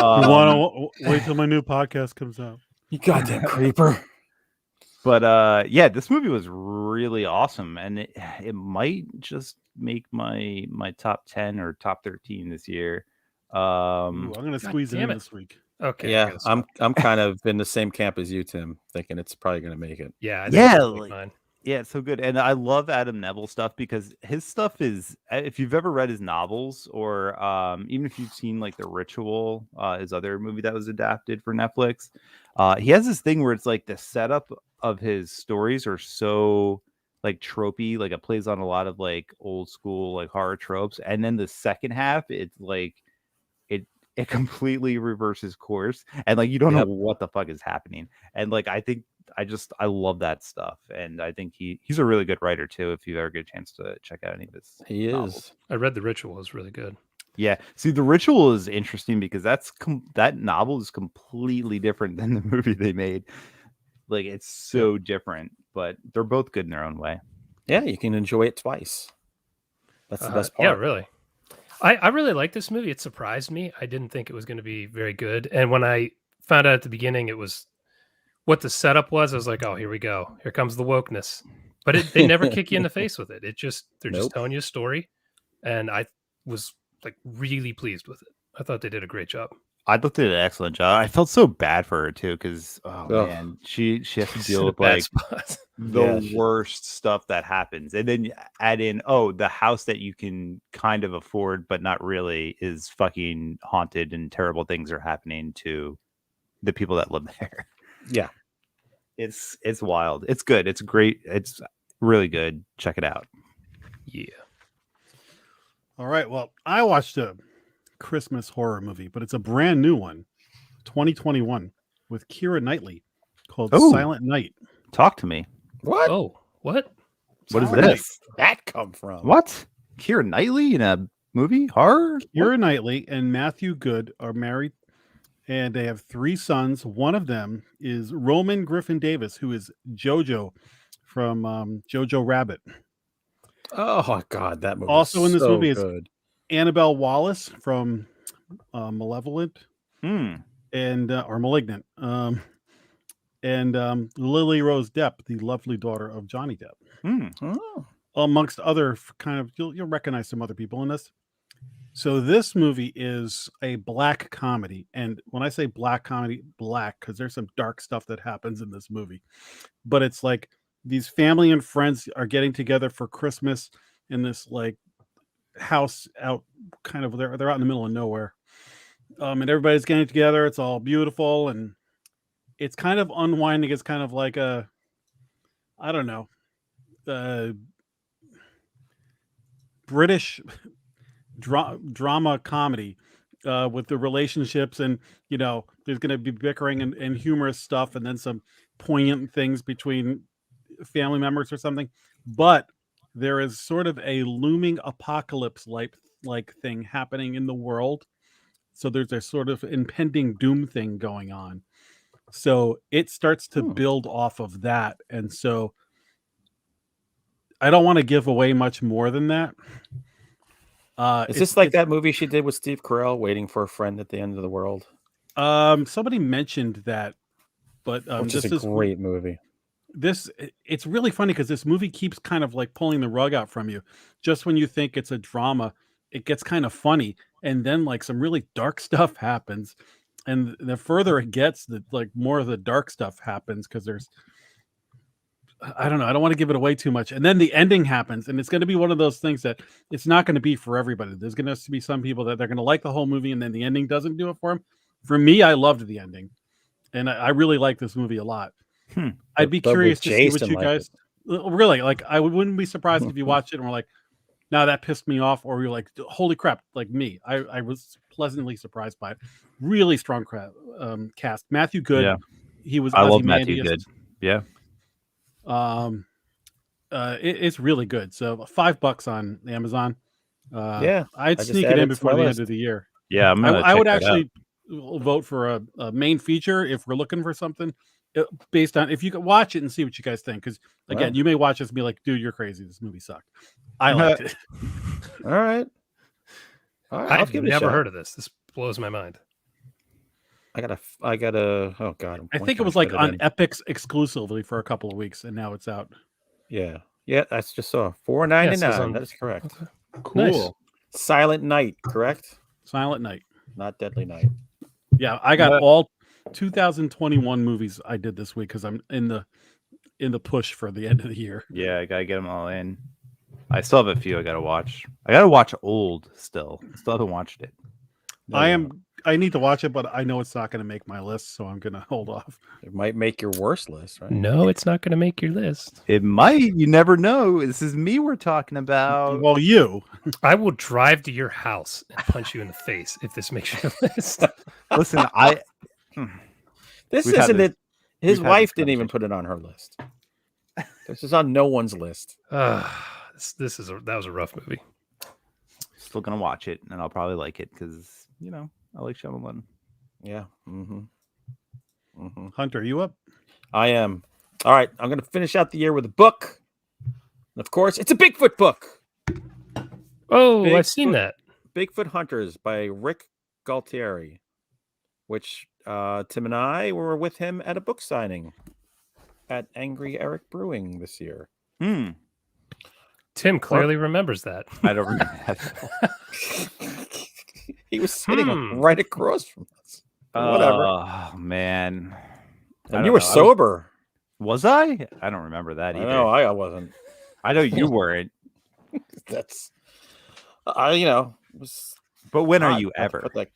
want to wait till my new podcast comes out? You goddamn creeper. But yeah, this movie was really awesome, and it might just make my top 10 or top 13 this year. Ooh, I'm gonna squeeze it in this week. Okay. Yeah, I'm kind of in the same camp as you, Tim, thinking it's probably going to make it. Yeah. Yeah, it's so good. And I love Adam Neville stuff because his stuff is, if you've ever read his novels or even if you've seen like The Ritual, his other movie that was adapted for Netflix, he has this thing where it's like the setup of his stories are so like tropey, like it plays on a lot of like old school like horror tropes. And then the second half, it's like it completely reverses course and like you don't know what the fuck is happening. And like I think I love that stuff, and I think he's a really good writer too. If you ever get a chance to check out any of his novels. I read The Ritual; is really good. Yeah, see, The Ritual is interesting because that novel is completely different than the movie they made. Like it's so different, but they're both good in their own way. Yeah, you can enjoy it twice. That's the best part. Yeah, really. I really like this movie. It surprised me. I didn't think it was going to be very good, and when I found out at the beginning it was what the setup was, I was like, oh, here we go. Here comes the wokeness. But they never kick you in the face with it. They're just telling you a story. And I was like really pleased with it. I thought they did a great job. I thought they did an excellent job. I felt so bad for her too, because man, she has to deal with like the worst stuff that happens. And then add in, the house that you can kind of afford, but not really, is fucking haunted and terrible things are happening to the people that live there. Yeah. It's wild. It's good. It's great. It's really good. Check it out. Yeah. All right. Well, I watched a Christmas horror movie, but it's a brand new one, 2021, with Keira Knightley, called Silent Night. Talk to me. What? Oh, what? What is this? That come from? What? Keira Knightley in a movie? Horror? Keira Knightley and Matthew Good are married, and they have 3 sons. One of them is Roman Griffin Davis, who is Jojo from Jojo Rabbit. Oh God, that movie. Also in this movie is good. Annabelle Wallace from Malevolent and or Malignant, and Lily Rose Depp, the lovely daughter of Johnny Depp, amongst other kind of. You'll recognize some other people in this. So this movie is a black comedy, and when I say black comedy, black because there's some dark stuff that happens in this movie, but it's like these family and friends are getting together for Christmas in this like house out kind of they're out in the middle of nowhere, and everybody's getting together. It's all beautiful and it's kind of unwinding. It's kind of like a British drama comedy with the relationships, and there's going to be bickering and humorous stuff, and then some poignant things between family members or something. But there is sort of a looming apocalypse like thing happening in the world. So there's a sort of impending doom thing going on. So it starts to build off of that. And so I don't want to give away much more than that. Is this like that movie she did with Steve Carell, Waiting for a Friend at the End of the World? Somebody mentioned that, but this is a great movie. It's really funny because this movie keeps kind of like pulling the rug out from you. Just when you think it's a drama, it gets kind of funny, and then like some really dark stuff happens, and the further it gets, the like more of the dark stuff happens because there's I don't know. I don't want to give it away too much. And then the ending happens, and it's going to be one of those things that it's not going to be for everybody. There's going to be some people that they're going to like the whole movie, and then the ending doesn't do it for them. For me, I loved the ending, and I really like this movie a lot. I'd be But with curious to see what Jason you like guys really like. I wouldn't be surprised if you watched it and were like, "No, that pissed me off," or you're like, "Holy crap!" Like me, I was pleasantly surprised by it. Really strong cast. Matthew Good, Yeah. he was. I love Matthew Ozymandias. Good. Yeah. It's really good. So $5 on Amazon. Yeah, I'd I just sneak it added in to before my the list. end of the year. Yeah. I'm gonna I would check that out. actually vote for a main feature if we're looking for something based on if you could watch it and see what you guys think. Because again, Right. you may watch this and be like, "Dude, you're crazy. This movie sucked." I liked it. All right. I'll I've give it a never shot. heard of this. This blows my mind. I gotta. Oh God. I think it was like on Epix exclusively for a couple of weeks, and now it's out. Yeah. That's just saw Yeah, it $4.99. says on- That is correct. Okay. Cool. Nice. Silent Night, correct? Silent Night. Not Deadly Night. Yeah, I got all 2021 movies I did this week because I'm in the push for the end of the year. Yeah, I gotta get them all in. I still have a few I gotta watch. I gotta watch Old still. Still haven't watched it. I need to watch it, but I know it's not going to make my list, so I'm going to hold off. It might make your worst list, right? No, it's not going to make your list. It might. You never know. This is me we're talking about. Well, you. I will drive to your house and punch you in the face if this makes your list. Listen, This We've had isn't this- it. His we've had wife this didn't even put it on her list. This is on no one's list. That was a rough movie. still gonna watch it, and I'll probably like it because I like Shyamalan. Yeah. Hunter, you up? I am. All right. I'm going to finish out the year with a book. And of course, it's a Bigfoot book. Oh, I've Bigfoot- seen that. Bigfoot Hunters by Rick Galtieri, which Tim and I were with him at a book signing at Angry Eric Brewing this year. Tim clearly remembers that. I don't remember that. He was sitting right across from us. Whatever. Oh man. I And don't you were know. sober. Was I? I don't remember that I either. know. I wasn't. I know you weren't. That's. Was But when are hot, you but- ever? but like,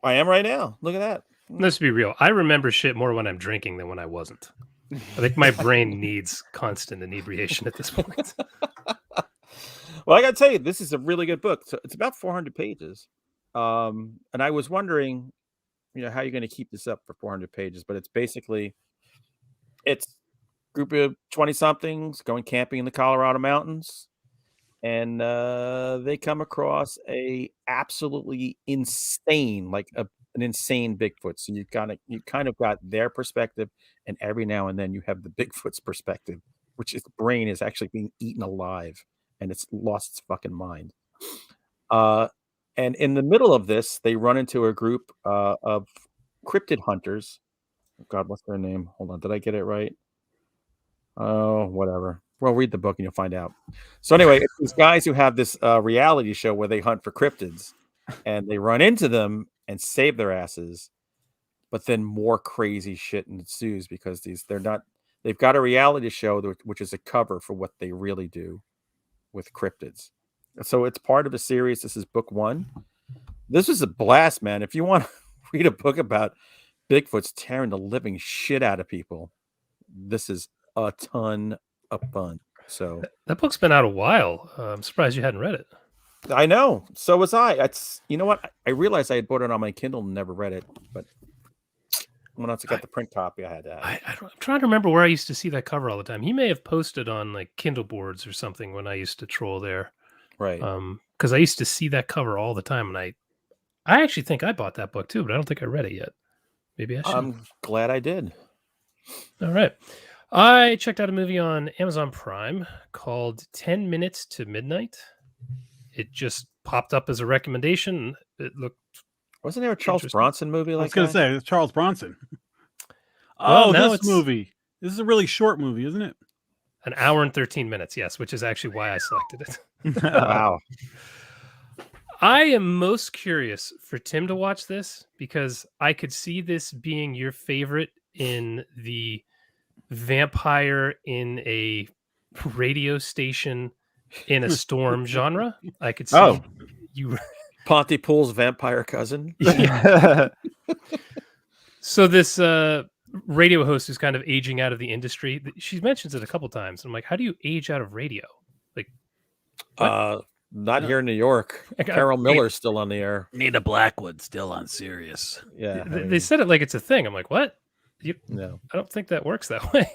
I am right now. Look at that. Let's be real. I remember shit more when I'm drinking than when I wasn't. I think my brain needs constant inebriation at this point. Well, I got to tell you, this is a really good book. So it's about 400 pages. And I was wondering, how you're going to keep this up for 400 pages, but it's basically, it's a group of 20 somethings going camping in the Colorado mountains. And they come across a absolutely insane, like an insane Bigfoot. So you kind of got their perspective, and every now and then you have the Bigfoot's perspective, which is the brain is actually being eaten alive, and it's lost its fucking mind. And in the middle of this, they run into a group of cryptid hunters. Oh God, what's their name? Hold on, did I get it right? Oh, whatever. Well, read the book and you'll find out. So anyway, it's these guys who have this reality show where they hunt for cryptids, and they run into them and save their asses. But then more crazy shit ensues because they've got a reality show which is a cover for what they really do with cryptids. So it's part of a series. This is book 1. This is a blast, man. If you want to read a book about Bigfoot's tearing the living shit out of people, this is a ton of fun. So That book's been out a while. I'm surprised you hadn't read it. I know. So was I. You know what? I realized I had bought it on my Kindle and never read it, but when I got the print copy, I had to have it. I'm trying to remember where I used to see that cover all the time. He may have posted on like Kindle boards or something when I used to troll there. Right. Because I used to see that cover all the time, and I actually think I bought that book too, but I don't think I read it yet. Maybe I should. I'm glad I did. All right. I checked out a movie on Amazon Prime called 10 Minutes to Midnight. It just popped up as a recommendation. It looked. Wasn't there a Charles Interesting. Bronson movie I like was going to that? say, it's Charles Bronson. Well, Oh, now this it's- movie. This is a really short movie, isn't it? An hour and 13 minutes, yes, which is actually why I selected it. Wow. I am most curious for Tim to watch this because I could see this being your favorite in the vampire in a radio station in a storm genre. I could see Oh. you. Pontypool's vampire cousin. So this radio host is kind of aging out of the industry. She mentions it a couple times. I'm like, how do you age out of radio? Like, Not here in New York. Carol Miller's still on the air. Nina Blackwood still on Sirius. Yeah, they said it like it's a thing. I'm like, what? No. I don't think that works that way.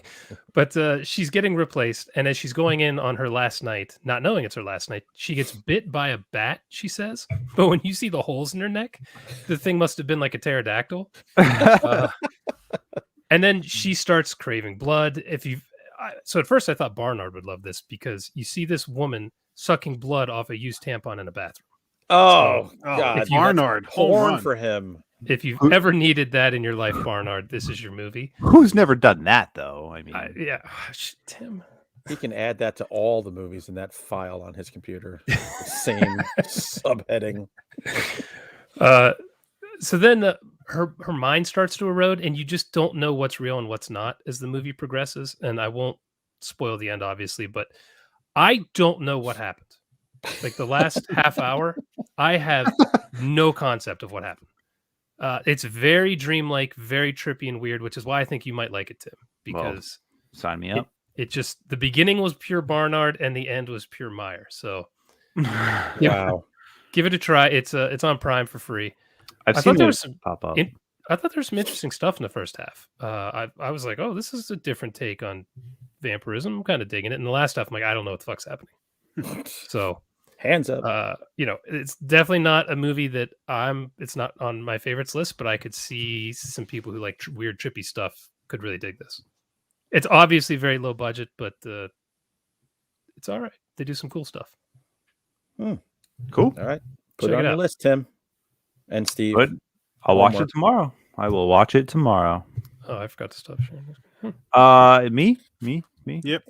But she's getting replaced. And as she's going in on her last night, not knowing it's her last night, she gets bit by a bat, she says. But when you see the holes in her neck, the thing must have been like a pterodactyl. And then she starts craving blood. So at first I thought Barnard would love this because you see this woman sucking blood off a used tampon in a bathroom. Oh, So, God. Barnard, Porn for him. If you've ever needed that in your life, Barnard, this is your movie. Who's never done that though? I mean, Yeah, Tim. He can add that to all the movies in that file on his computer. The same subheading. So then her mind starts to erode, and you just don't know what's real and what's not as the movie progresses. And I won't spoil the end, obviously, but I don't know what happened. Like the last half hour, I have no concept of what happened. It's very dreamlike, very trippy and weird, which is why I think you might like it, Tim, because sign me up. it just, the beginning was pure Barnard and the end was pure Meyer. So Wow. give it a try. It's on Prime for free. I've I seen thought there it was some pop up. I thought there was some interesting stuff in the first half. I was like, oh, this is a different take on vampirism. I'm kind of digging it. And the last half, I'm like, I don't know what the fuck's happening. So Hands up. it's definitely not a movie that it's not on my favorites list, but I could see some people who like weird, trippy stuff could really dig this. It's obviously very low budget, but it's all right. They do some cool stuff. Cool. All right. Put Check it on it your out. list, Tim. And Steve. Good. I'll watch Homework. it tomorrow. I will watch it tomorrow. Oh, I forgot to stop sharing. Me. Yep.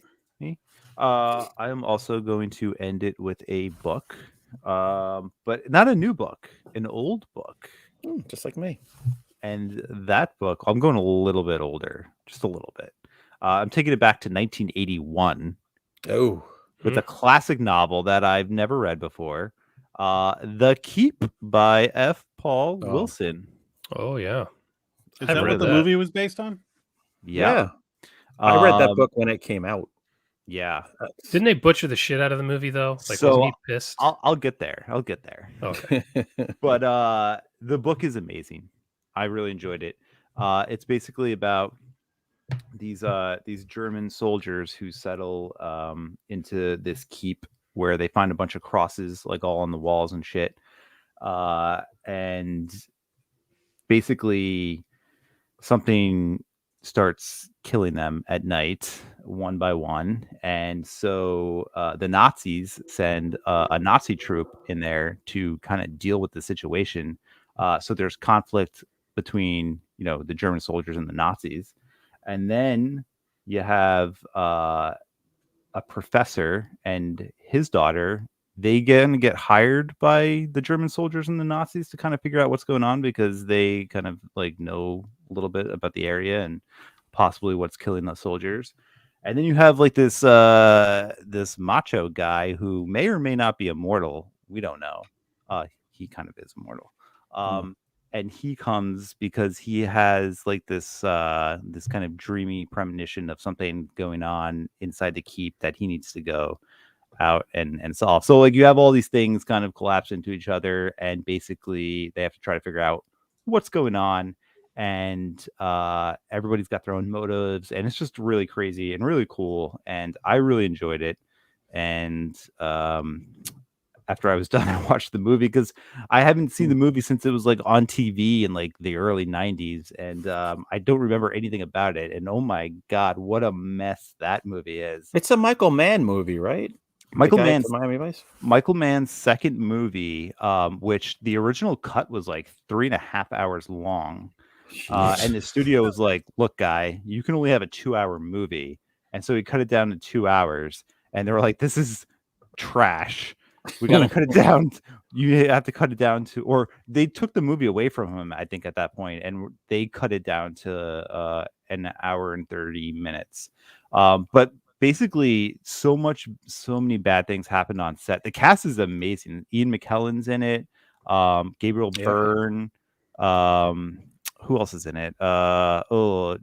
I am also going to end it with a book, but not a new book, an old book. Just like me. And that book, I'm going a little bit older, just a little bit. I'm taking it back to 1981 Oh. with a classic novel that I've never read before, The Keep by F. Paul Oh. Wilson. Oh yeah. Is I've that read what the that. movie was based on? Yeah. I read that Um, book when it came out. Yeah. Didn't they butcher the shit out of the movie though? Like, So, wasn't he pissed? I'll get there. Okay. But the book is amazing. I really enjoyed it. It's basically about these German soldiers who settle into this keep where they find a bunch of crosses like all on the walls and shit. And basically something starts killing them at night one by one, and so the Nazis send a Nazi troop in there to kind of deal with the situation. So there's conflict between the German soldiers and the Nazis, and then you have a professor and his daughter. They get hired by the German soldiers and the Nazis to kind of figure out what's going on because they kind of like know a little bit about the area and possibly what's killing the soldiers. And then you have like this macho guy who may or may not be immortal. We don't know. He kind of is immortal. And he comes because he has like this kind of dreamy premonition of something going on inside the keep that he needs to go out and solve. So like you have all these things kind of collapse into each other, and basically they have to try to figure out what's going on. And everybody's got their own motives, and it's just really crazy and really cool. And I really enjoyed it. And after I was done, I watched the movie because I haven't seen the movie since it was like on TV in like the early 90s, and I don't remember anything about it. And oh my god, what a mess that movie is. It's a Michael Mann movie, right? Michael The guy Mann's from Miami Vice. Michael Mann's second movie, which the original cut was like 3.5 hours long. And the studio was like, look, guy, you can only have a 2-hour movie. And so he cut it down to 2 hours. And they were like, this is trash. We got to cut it down. You have to cut it down to, or they took the movie away from him, I think, at that point, and they cut it down to an hour and 30 minutes. But basically, so many bad things happened on set. The cast is amazing. Ian McKellen's in it. Gabriel Byrne. Who else is in it?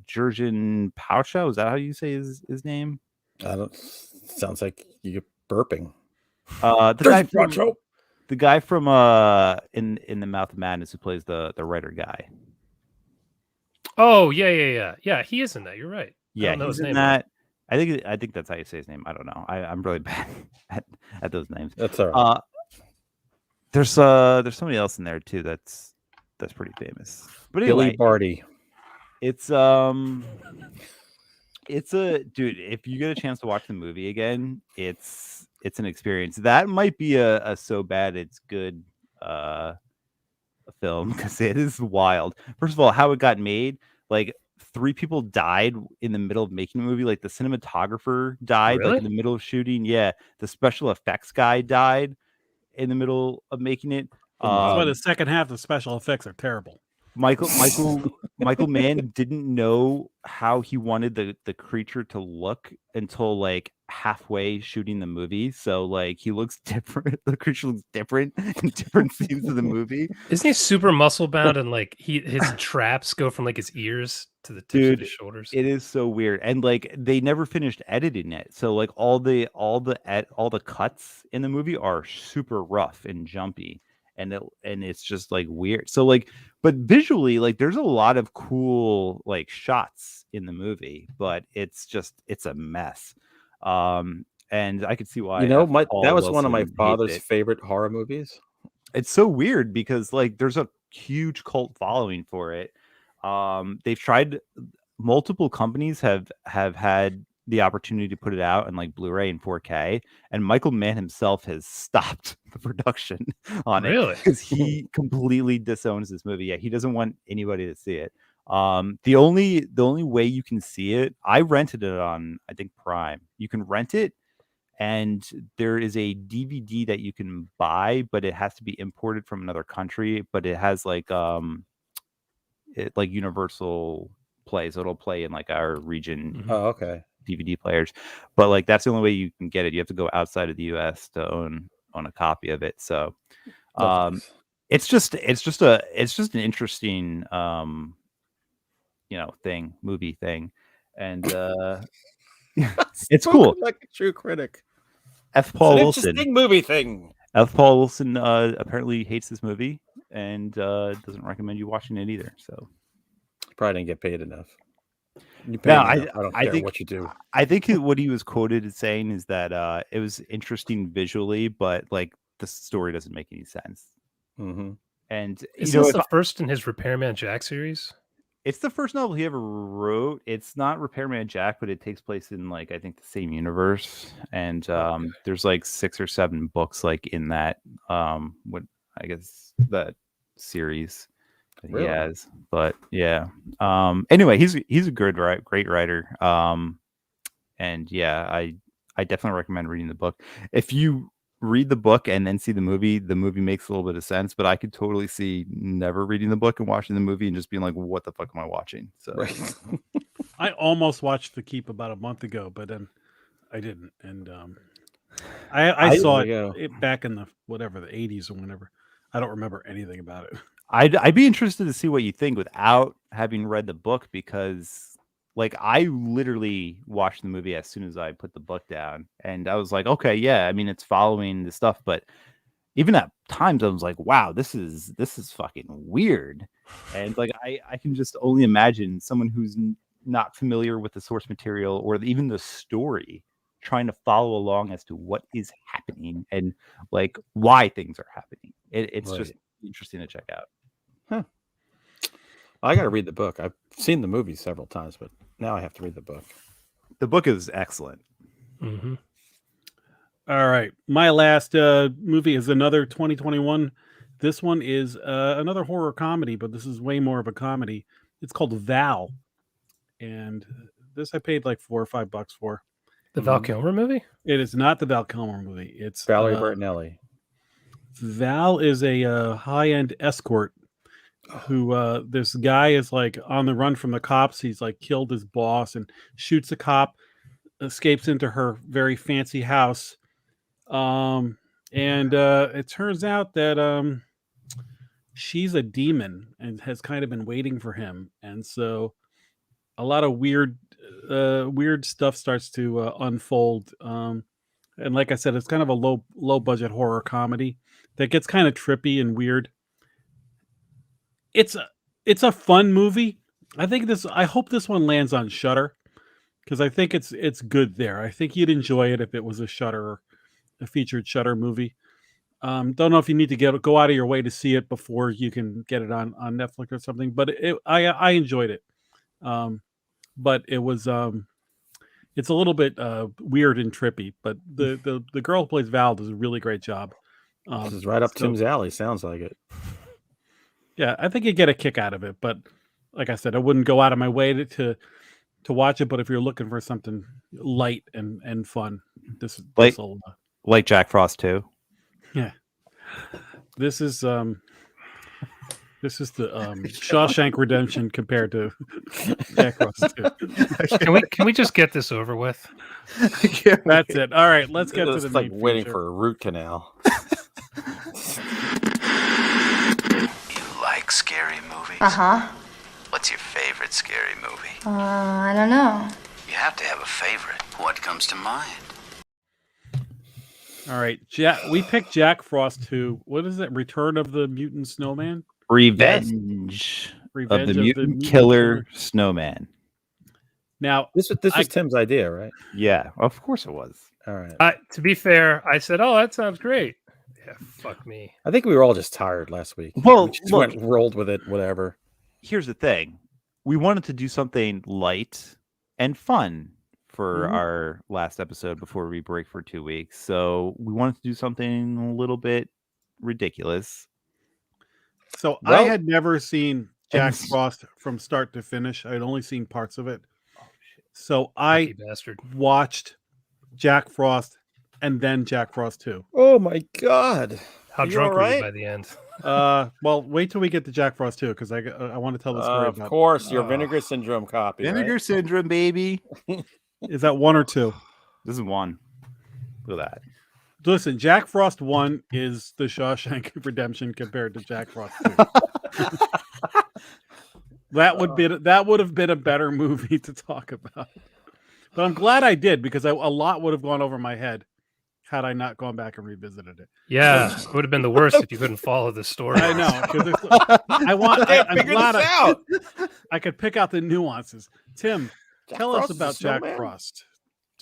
Jurgen Pauscha. Is that how you say his name? Sounds like you're burping. The guy from in the Mouth of Madness who plays the writer guy. Oh yeah. He is in that. You're right. Yeah, I don't know he's his in name, that. I think that's how you say his name. I don't know. I'm really bad at those names. That's all right. There's somebody else in there too that's pretty famous. But anyway, Billy Barty. It's a dude. If you get a chance to watch the movie again, it's an experience. That might be a so bad it's good film because it is wild. First of all, how it got made, like 3 people died in the middle of making the movie. Like the cinematographer died Really? like in the middle of shooting. Yeah, the special effects guy died in the middle of making it. That's why the second half of special effects are terrible. Michael Mann didn't know how he wanted the creature to look until like halfway shooting the movie. So like he looks different. The creature looks different in different scenes of the movie. Isn't he super muscle bound and like his traps go from like his ears to the tips of his shoulders? It is so weird. And like they never finished editing it. So like all the cuts in the movie are super rough and jumpy. And it's just like weird. So like, but visually, like there's a lot of cool like shots in the movie, but it's a mess. And I could see why. That was one of my father's favorite horror movies. It's so weird because like there's a huge cult following for it. They've tried, multiple companies have had the opportunity to put it out in like Blu-ray and 4K, and Michael Mann himself has stopped the production on it because he completely disowns this movie. Yeah, he doesn't want anybody to see it. The only way you can see it, I rented it on, I think, Prime. You can rent it, and there is a DVD that you can buy, but it has to be imported from another country. But it has like Universal Play, so it'll play in like our region. Oh, okay. DVD players, but like that's the only way you can get it. You have to go outside of the US to own a copy of it. So it's just an interesting movie thing, and it's cool. Like a true critic. F. Paul It's an Wilson, interesting movie thing. F. Paul Wilson apparently hates this movie and doesn't recommend you watching it either. So probably didn't get paid enough. I don't care what you do. I think what he was quoted as saying is that it was interesting visually, but like the story doesn't make any sense. Mm-hmm. And is this the first in his Repairman Jack series? It's the first novel he ever wrote. It's not Repairman Jack, but it takes place in like I think the same universe. And there's like 6 or 7 books like in that what I guess that series. Really? He has, but yeah. Anyway, he's a great writer. And yeah, I definitely recommend reading the book. If you read the book and then see the movie makes a little bit of sense. But I could totally see never reading the book and watching the movie and just being like, "What the fuck am I watching?" So right. I almost watched The Keep about a month ago, but then I didn't. And I saw it back in the 80s or whenever. I don't remember anything about it. I'd be interested to see what you think without having read the book, because like I literally watched the movie as soon as I put the book down, and I was like, okay, yeah, I mean it's following the stuff, but even at times I was like, wow, this is fucking weird. And like I can just only imagine someone who's not familiar with the source material or even the story trying to follow along as to what is happening and like why things are happening. It's just interesting to check out. Huh. I got to read the book. I've seen the movie several times, but now I have to read the book. The book is excellent. Mm-hmm. All right. My last movie is another 2021. This one is another horror comedy, but this is way more of a comedy. It's called Val. And this I paid like $4 or $5 for. The Val Kilmer movie? It is not the Val Kilmer movie. It's Valerie Bertinelli. Val is a high-end escort who this guy is like on the run from the cops. He's like killed his boss and shoots a cop, escapes into her very fancy house. And it turns out that she's a demon and has kind of been waiting for him. And so a lot of weird stuff starts to unfold. And like I said, it's kind of a low budget horror comedy that gets kind of trippy and weird. It's a fun movie. I hope this one lands on Shudder because I think it's good there. I think you'd enjoy it if it was a featured Shudder movie. Don't know if you need to go out of your way to see it before you can get it on Netflix or something, but I enjoyed it. But it was it's a little bit weird and trippy, but the girl who plays Val does a really great job. This is right up Tim's alley. Sounds like it. Yeah, I think you get a kick out of it, but like I said, I wouldn't go out of my way to watch it. But if you're looking for something light and fun, this like Jack Frost 2. Yeah, this is the Shawshank Redemption compared to Jack Frost 2. Can we just get this over with? That's it. All right, let's get to the like main waiting feature. for a root canal. You like scary movies? Uh-huh. What's your favorite scary movie? I don't know. You have to have a favorite. What comes to mind? All right, we picked Jack Frost 2. What is it? Return of the Mutant Snowman? Revenge of the Mutant Killer Snowman. Now, this was Tim's idea, right? Yeah, of course it was. All right. To be fair, I said, "Oh, that sounds great." Yeah, fuck me. I think we were all just tired last week. Well, we just rolled with it, whatever. Here's the thing. We wanted to do something light and fun for our last episode before we break for 2 weeks. So we wanted to do something a little bit ridiculous. So I had never seen Jack Frost from start to finish. I had only seen parts of it. So I watched Jack Frost and then Jack Frost 2. Oh my God. How drunk were you by the end? Well, wait till we get to Jack Frost 2 because I want to tell the story about. Of course, your Vinegar Syndrome copy. Vinegar Syndrome, baby. Is that 1 or 2? This is 1. Look at that. Listen, Jack Frost 1 is the Shawshank Redemption compared to Jack Frost 2. That would have been a better movie to talk about. But I'm glad I did because a lot would have gone over my head had I not gone back and revisited it. Yeah, it would have been the worst if you couldn't follow the story. I know. I'm glad I could pick out the nuances. Tim, tell us about Jack Frost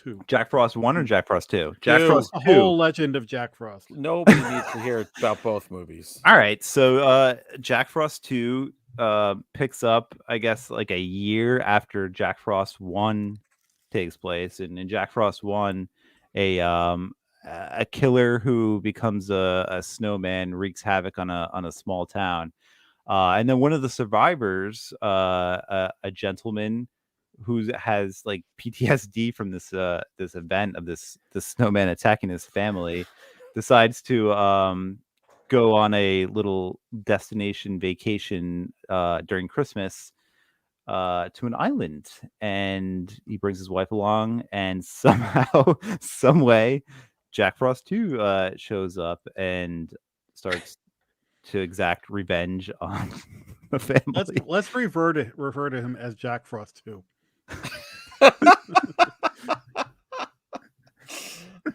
2. Jack Frost 1 or Jack Frost 2? Jack Frost 2. The whole legend of Jack Frost. Nobody needs to hear about both movies. All right. So Jack Frost 2 picks up, I guess, like a year after Jack Frost 1 takes place. And in Jack Frost 1, a killer who becomes a snowman wreaks havoc on a small town. And then one of the survivors, a gentleman who has like PTSD from this event of this snowman attacking his family, decides to go on a little destination vacation during Christmas to an island, and he brings his wife along, and somehow, some way, Jack Frost 2 shows up and starts to exact revenge on the family. Let's refer to him as Jack Frost 2.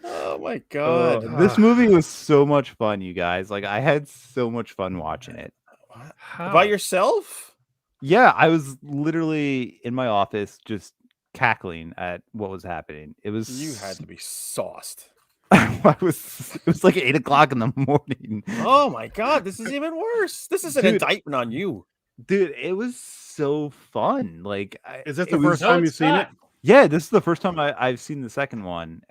Oh my God. This movie was so much fun, you guys. Like, I had so much fun watching it. By yourself? Yeah, I was literally in my office just cackling at what was happening. It was You had to be sauced. it was like 8 o'clock in the morning. Oh my God, this is even worse. This is an indictment on you. Dude, it was so fun. Like, is this the first time you've seen it? Yeah, this is the first time I've seen the second one.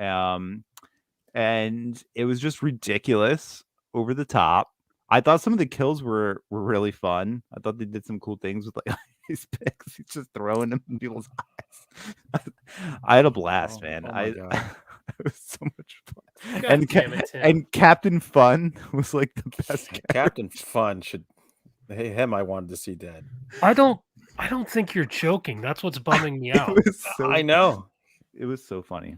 And it was just ridiculous, over the top. I thought some of the kills were really fun. I thought they did some cool things with like ice picks. He's just throwing them in people's eyes. I had a blast, man. It was so much fun. and damn it, Tim. and Captain Fun was like the best character. Captain Fun should. Hey, him. I wanted to see dead. I don't think you're joking. That's what's bumming me out. It was so, I know. it was so funny.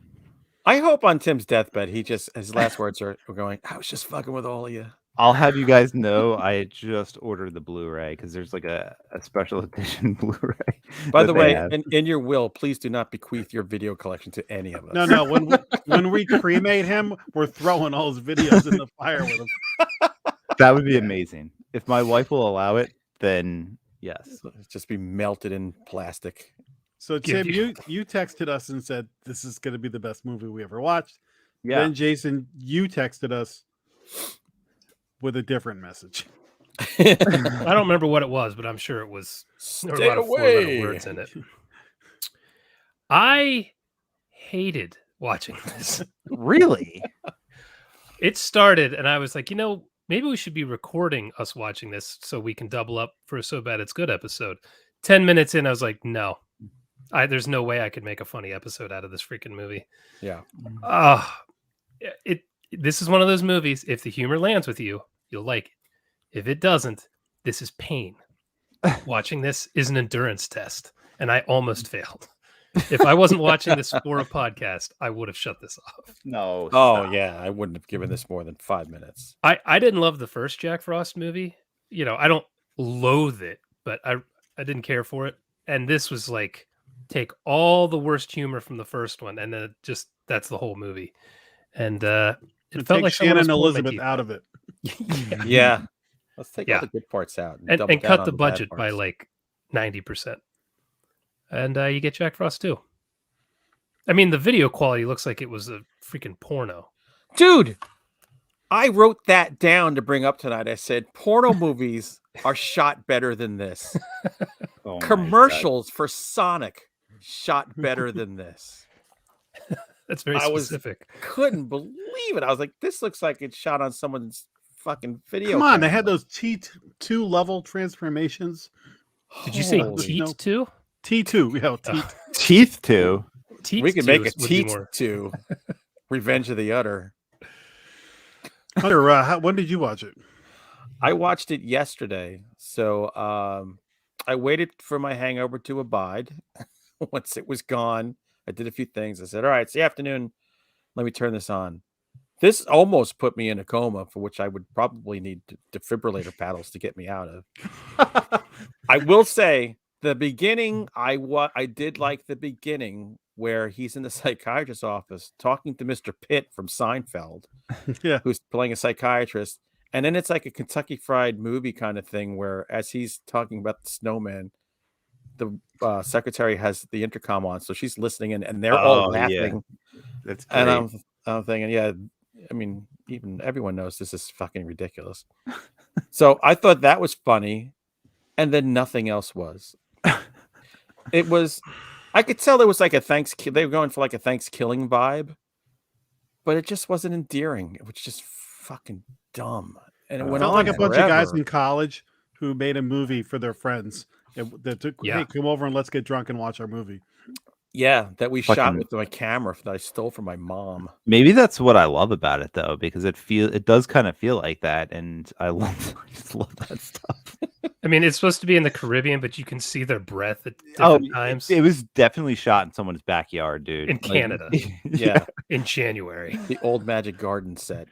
I hope on Tim's deathbed, his last words are going, "I was just fucking with all of you." I'll have you guys know I just ordered the Blu-ray because there's like a special edition Blu-ray. By that the they way, have. in your will, please do not bequeath your video collection to any of us. No. When we cremate him, we're throwing all his videos in the fire with him. That would be amazing. If my wife will allow it, then yes. Just be melted in plastic. So Give Tim, you texted us and said this is going to be the best movie we ever watched. Yeah. Then Jason, you texted us with a different message. I don't remember what it was, but I'm sure it was. There were a lot of four-letter words in it. I hated watching this. Really? It started, and I was like, maybe we should be recording us watching this so we can double up for a So Bad It's Good episode. 10 minutes in, I was like, no. There's no way I could make a funny episode out of this freaking movie. Yeah. This is one of those movies. If the humor lands with you, you'll like it. If it doesn't, this is pain. Watching this is an endurance test, and I almost failed. If I wasn't watching this for a podcast, I would have shut this off. No. Oh yeah, I wouldn't have given this more than 5 minutes. I didn't love the first Jack Frost movie. I don't loathe it, but I didn't care for it. And this was like, take all the worst humor from the first one, and then that's the whole movie. And it felt Take like someone Shannon was pulling my Elizabeth teeth out of it. Yeah. Let's take Yeah. all the good parts out and double down cut on the bad budget by parts. like 90%. And you get Jack Frost too. I mean, the video quality looks like it was a freaking porno. Dude, I wrote that down to bring up tonight. I said porno movies are shot better than this. Oh my Commercials for Sonic shot better than this. That's very I was- specific. Couldn't believe it. I was like, this looks like it's shot on someone's fucking video. Come on, they had camera. those T2 level transformations. Did you say Holy- teat no. too? T2, yeah, Oh. T- Teeth too. Teat We could too make a would be teat more- to Revenge of the Udder. Hunter, when did you watch it? I watched it yesterday, so I waited for my hangover to abide. Once it was gone, I did a few things. I said, "All right, it's the afternoon. Let me turn this on." This almost put me in a coma, for which I would probably need defibrillator paddles to get me out of. I will say the beginning, I did like the beginning where he's in the psychiatrist's office talking to Mr. Pitt from Seinfeld, Yeah. who's playing a psychiatrist. And then it's like a Kentucky Fried Movie kind of thing where as he's talking about the snowman, the secretary has the intercom on. So she's listening in and they're all Oh, yeah. laughing. That's great. And I'm thinking, yeah, I mean, even everyone knows this is fucking ridiculous. So I thought that was funny. And then nothing else was. It was, I could tell it was like they were going for like a Thanksgiving vibe, but it just wasn't endearing. It was just fucking dumb. And it It went felt on like a bunch of guys forever. in college who made a movie for their friends. That took, Yeah. hey, come over and let's get drunk and watch our movie. Yeah, that we shot Fucking- with my camera that I stole from my mom. Maybe that's what I love about it though, because it does kind of feel like that, and I just love that stuff. I mean, it's supposed to be in the Caribbean, but you can see their breath at Oh, different times it was definitely shot in someone's backyard, dude. in Canada Yeah, in January. the old Magic Garden set.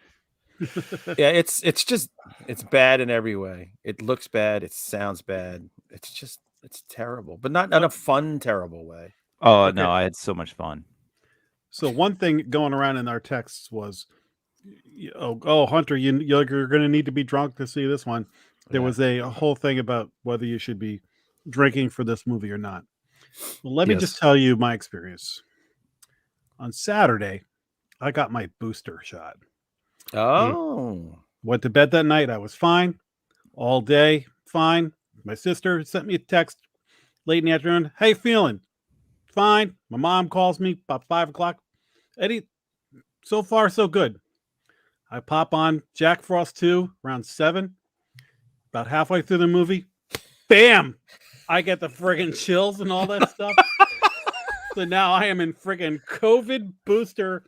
Yeah, it's bad in every way. It looks bad. It sounds bad. It's terrible, but not in a fun, terrible way. Oh Okay. no, I had so much fun. So one thing going around in our texts was, oh Hunter, you're going to need to be drunk to see this one. There Yeah. was a whole thing about whether you should be drinking for this movie or not. Well, let me Yes. just tell you my experience. On Saturday, I got my booster shot. Oh, Went to bed that night. I was fine all day. Fine. My sister sent me a text late in the afternoon. Hey, feeling fine. My mom calls me about 5 o'clock. Eddie, so far, so good. I pop on Jack Frost 2 around 7. About halfway through the movie, bam! I get the friggin' chills and all that stuff. So now I am in friggin' COVID booster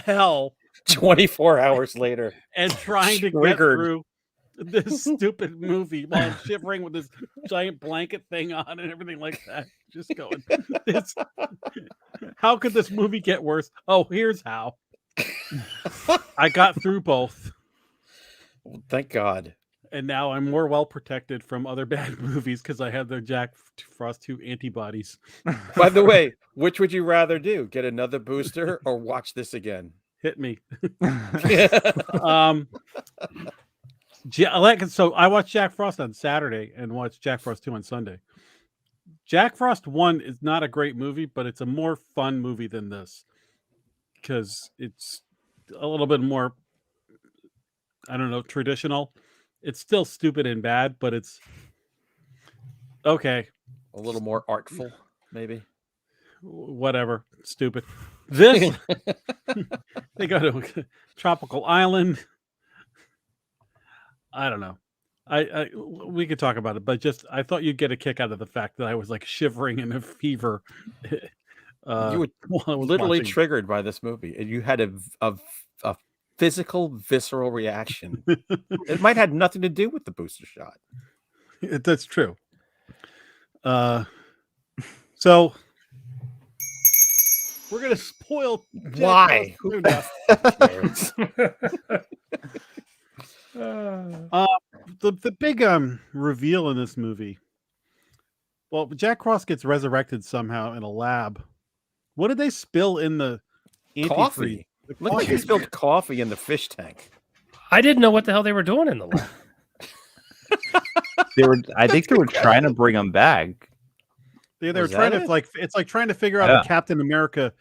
hell 24 hours later. and trying to get Triggered. through this stupid movie while I'm shivering with this giant blanket thing on and everything like that. Just going, this, how could this movie get worse? Oh, here's how. I got through both, Thank God. and now I'm more well protected from other bad movies because I have the Jack Frost 2 antibodies. By the way, which would you rather do? Get another booster or watch this again? Hit me. So I watched Jack Frost on Saturday and watched Jack Frost 2 on Sunday. Jack Frost 1 is not a great movie, but it's a more fun movie than this because it's a little bit more, I don't know, traditional. It's still stupid and bad, but it's okay. A little more artful, maybe. Whatever. Stupid. This, they go to a tropical island. I don't know. We could talk about it, but just I thought you'd get a kick out of the fact that I was like shivering in a fever. You were while I was literally watching. triggered by this movie, and you had a physical, visceral reaction. It might have nothing to do with the booster shot. That's true. So we're gonna spoil Jack Why? Frost 2 now. The big reveal in this movie. Well, Jack Frost gets resurrected somehow in a lab. What did they spill in the antifreeze? Coffee. The Looked like they coffee. spilled coffee in the fish tank. I didn't know what the hell they were doing in the lab. I think they were trying to bring him back. They were Was trying that to it? it's like trying to figure out Yeah. a Captain America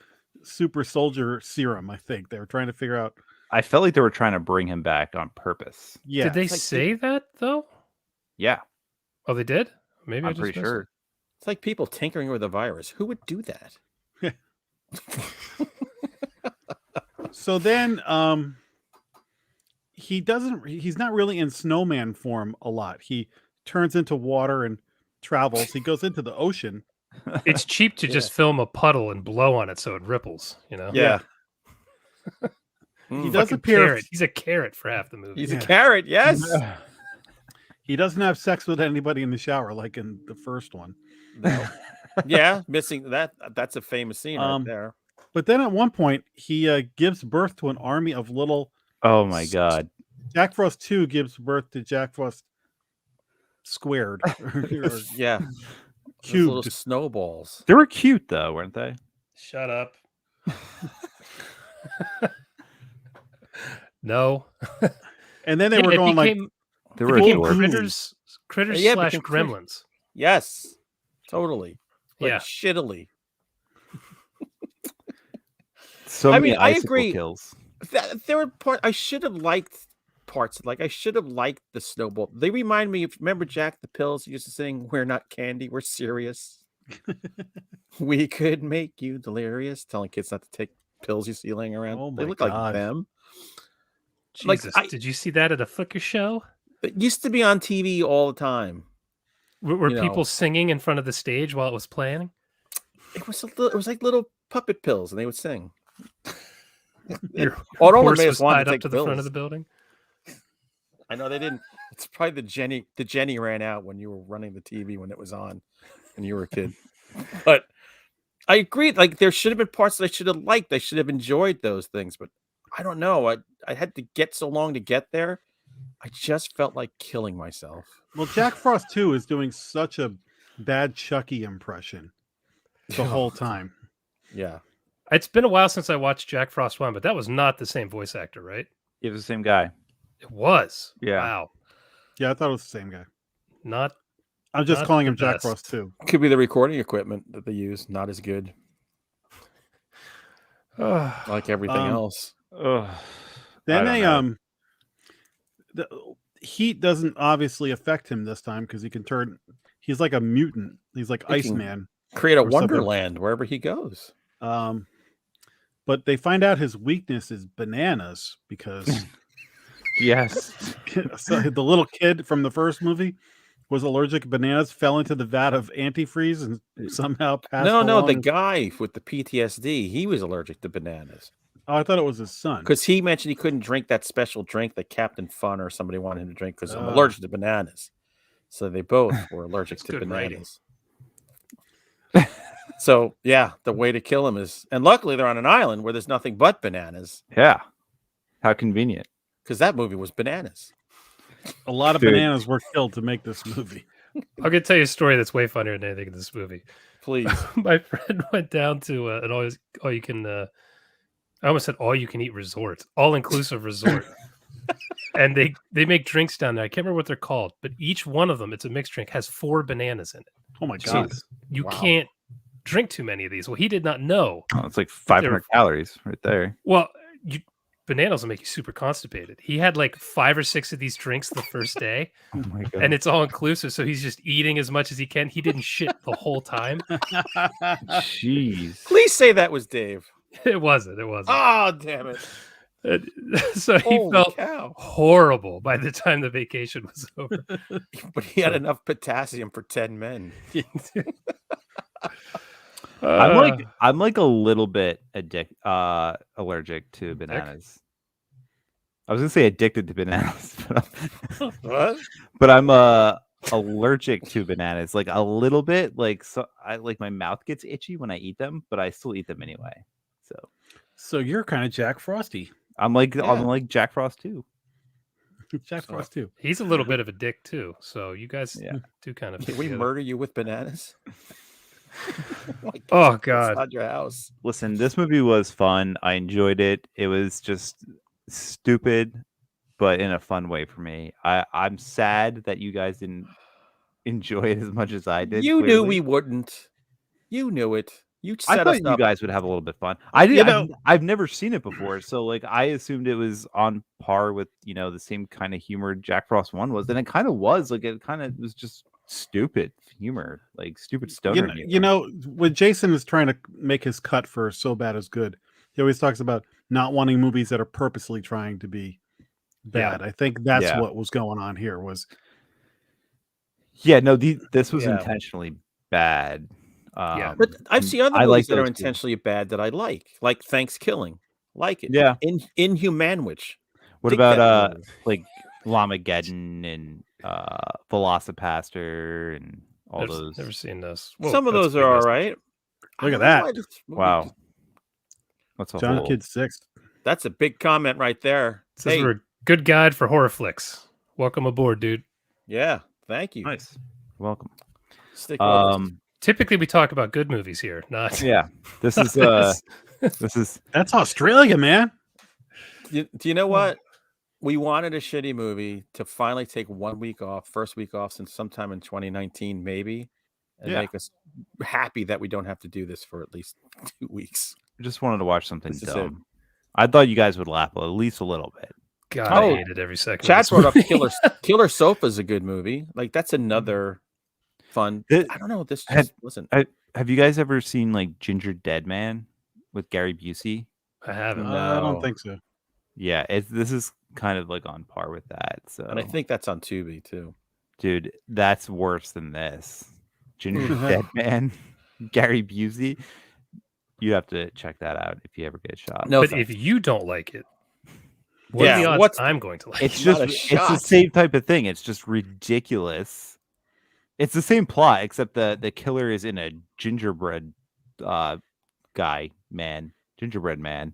super soldier serum. I think they were trying to figure out. I felt like they were trying to bring him back on purpose. Yeah, Did they like say that though? Yeah, Oh, they did. Maybe I I'm just pretty missed sure. it. It's like people tinkering with a virus. Who would do that? So then, he's not really in snowman form a lot. He turns into water and travels. He goes into the ocean. It's cheap to just film a puddle and blow on it so it ripples. You know. Yeah. He Mm. does Fucking appear. carrot. He's a carrot for half the movie. He's a carrot, yes. He doesn't have sex with anybody in the shower like in the first one. No. Yeah, missing that. That's a famous scene right Um, there. But then at one point, he gives birth to an army of little. Oh my god. Jack Frost 2 gives birth to Jack Frost squared or Yeah. Those little cubed. snowballs. They were cute though, weren't they? Shut up. No. And then they Yeah, were it going like, became, They it were became adorable. critters Yeah, it slash became critters. gremlins. Yes. Totally. Like Yeah. shittily. So I many mean, I icicle agree. kills. There were parts I should have liked parts. Like I should have liked the snowball. They remind me of remember Jack the Pills used to sing, "We're not candy, we're serious. We could make you delirious," telling kids not to take pills you see laying around. Oh They my look God. like them. Like, Jesus, did you see that at a Flickr show? It used to be on TV all the time. Were You people know. singing in front of the stage while it was playing? It was like little puppet pills, and they would sing. Your All horse made was us want tied to up take to the front of pills. the building. I know they didn't. It's probably the Jenny ran out when you were running the TV when it was on, when you were a kid. But I agree. Like there should have been parts that I should have liked. I should have enjoyed those things. But I don't know. I had to get so long to get there. I just felt like killing myself. well, Jack Frost 2 is doing such a bad Chucky impression the whole time. Yeah. It's been a while since I watched Jack Frost 1, but that was not the same voice actor, right? It was the same guy. It was. Yeah. Wow. Yeah, I thought it was the same guy. Not I'm just Not calling the him Jack best. Frost 2. Could be the recording equipment that they use. Not as good. Like everything else. Ugh. Then I they don't know. the heat doesn't obviously affect him this time because he can turn. He's like a mutant. He's like He can- Iceman. Create a or something. wonderland wherever he goes. But they find out his weakness is bananas because Yes. so the little kid from the first movie was allergic to bananas, fell into the vat of antifreeze, and somehow passed. No, along the and- guy with the PTSD, he was allergic to bananas. Oh, I thought it was his son. Because he mentioned he couldn't drink that special drink that Captain Fun or somebody wanted him to drink because I'm Ah. allergic to bananas. So they both were allergic That's to good writing. bananas. So yeah, the way to kill him is, and luckily they're on an island where there's nothing but bananas. Yeah. How convenient. Because that movie was bananas. A lot of Dude. bananas were killed to make this movie. I'm gonna tell you a story that's way funnier than anything in this movie. Please. My friend went down to an all you can. I almost said all you can eat resort, all inclusive resort, and they make drinks down there. I can't remember what they're called, but each one of them, it's a mixed drink, has 4 bananas in it. Oh my So god! you Wow. can't drink too many of these. Well, he did not know. Oh, it's like 500 calories right there. Well, bananas will make you super constipated. He had like 5 or 6 of these drinks the first day, Oh my god. and it's all inclusive. So he's just eating as much as he can. He didn't shit the whole time. Jeez. Please say that was Dave. It wasn't. It wasn't. Oh, damn it. So he Holy felt cow. horrible by the time the vacation was over. But he had enough potassium for 10 men. I'm like a little bit allergic to bananas. I was gonna say addicted to bananas, What? but I'm allergic to bananas, like a little bit. Like so, I like my mouth gets itchy when I eat them, but I still eat them anyway. So you're kind of Jack Frosty. I'm like Yeah. I'm like Jack Frost too. Jack Frost too. He's a little bit of a dick too. So you guys Yeah. do kind of. Can we together. murder you with bananas? Like, Oh it's God! not your house. Listen, this movie was fun. I enjoyed it. It was just stupid, but in a fun way for me. I'm sad that you guys didn't enjoy it as much as I did. You knew clearly. we wouldn't. You knew it. You I set thought us you up. guys would have a little bit fun. I did. You know- I've never seen it before, so like I assumed it was on par with the same kind of humor Jack Frost 1 was, and it kind of was. Like it kind of was just stupid humor, like stupid stoner. humor. You know, when Jason is trying to make his cut for So Bad Is Good, he always talks about not wanting movies that are purposely trying to be bad. I think that's Yeah. what was going on here. Was Yeah, no, this was Yeah. intentionally bad. Yeah. But I've seen other I movies like that are those too. intentionally bad that I like Thanksgiving. Like it. Yeah. Inhumanwich. What Dig about that movie. like Lamageddon and Velocipaster and all Never, those? never seen this. Some of those are all right. I Look at don't know that. why this movie Wow, just- that's a John whole. Kidd 6. That's a big comment right there. Says Hey, we're a good guide for horror flicks. Welcome aboard, dude. yeah, thank you. Nice, welcome. Stick with us. Typically, we talk about good movies here, not Yeah, this is this is That's Australia, man. Do you know what? We wanted a shitty movie to finally take 1 week off, first week off since sometime in 2019, maybe, and Yeah. make us happy that we don't have to do this for at least 2 weeks. just wanted to watch something This is it. dumb. I thought you guys would laugh at least a little bit. God. Oh, I hated every second. of Chad this brought up movie. Killer Sofa is a good movie. Like that's another fun. Th- I don't know. This had- just wasn't. Have you guys ever seen like Ginger Dead Man with Gary Busey? I haven't. I don't No. think so. Yeah, this is kind of like on par with that. So, And I think that's on Tubi too. dude, that's worse than this. Ginger Dead Man, Gary Busey. You have to check that out if you ever get a shot. No, but thanks. if you don't like it, what Yeah, are the odds what's- I'm going to like It's it? not just a it's shot. the same type of thing. It's just ridiculous. It's the same plot, except the killer is in a gingerbread gingerbread man,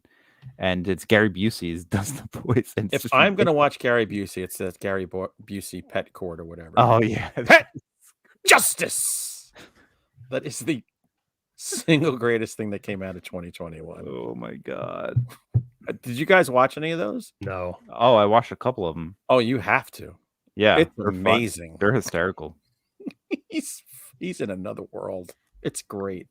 and it's Gary Busey does the voice. And it's If just I'm gonna ridiculous. watch Gary Busey, it says Gary Busey Pet Court or whatever. Oh yeah, Pet Justice. That is the single greatest thing that came out of 2021. oh my god. Did you guys watch any of those? No. Oh, I watched a couple of them. Oh, you have to. Yeah, It's they're fun. amazing. They're hysterical. He's in another world. It's great.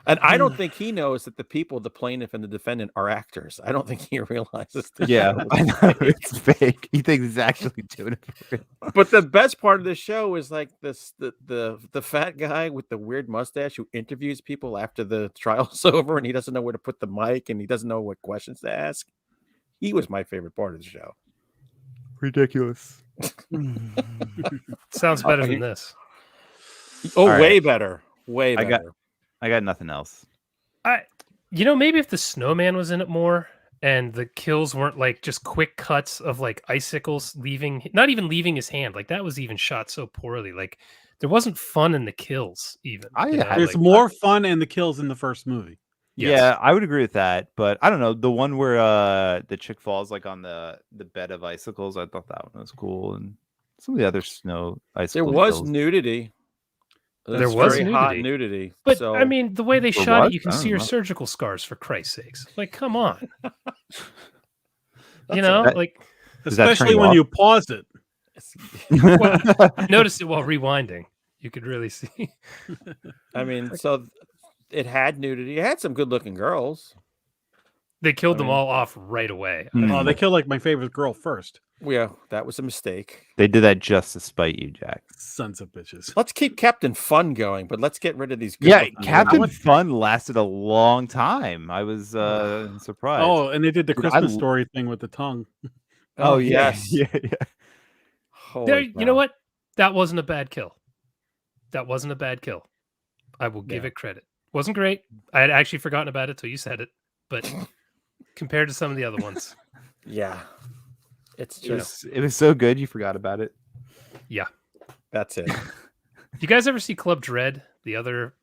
And I don't think he knows that the people, the plaintiff and the defendant, are actors. I don't think he realizes that. Yeah, I know it's fake. He thinks he's actually doing it for real. But the best part of the show is like this the fat guy with the weird mustache who interviews people after the trial's over and he doesn't know where to put the mic and he doesn't know what questions to ask. He was my favorite part of the show. Ridiculous. Sounds better he- than this. Oh, All right. way better. Way I better. got nothing else. I You know, maybe if the snowman was in it more and the kills weren't like just quick cuts of like icicles leaving, not even leaving his hand, like that was even shot so poorly. Like there wasn't fun in the kills, even. I you know, had- There's like, more fun in the kills in the first movie. Yes. Yeah, I would agree with that. But I don't know. The one where the chick falls like on the bed of icicles, I thought that one was cool. And some of the other snow There icicle was kills. nudity. There was very hot nudity. nudity. But so I mean, the way they For shot what? it, you can I see don't her know. surgical scars, for Christ's sakes. Like, come on. That's You know, that- like Does that turn Especially you when off? you pause it. I noticed it while rewinding. You could really see. I mean, so it had nudity. It had some good-looking girls. They killed I them mean- all off right away. Hmm. Oh, they killed like my favorite girl first. Yeah, that was a mistake. They did that just to spite you, Jack. Sons of bitches. Let's keep Captain Fun going, but let's get rid of these. Yeah, good-looking Captain women. Fun lasted a long time. I was surprised. Oh, and they did the Dude, I Christmas l- story thing with the tongue. oh yeah, yes. yeah, yeah. Holy There, you know cow. what? That wasn't a bad kill. That wasn't a bad kill. I will give Yeah. it credit. Wasn't great. I had actually forgotten about it till you said it. But compared to some of the other ones, Yeah, it's It just was, it was so good you forgot about it. yeah. that's it. You guys ever see Club Dread, the other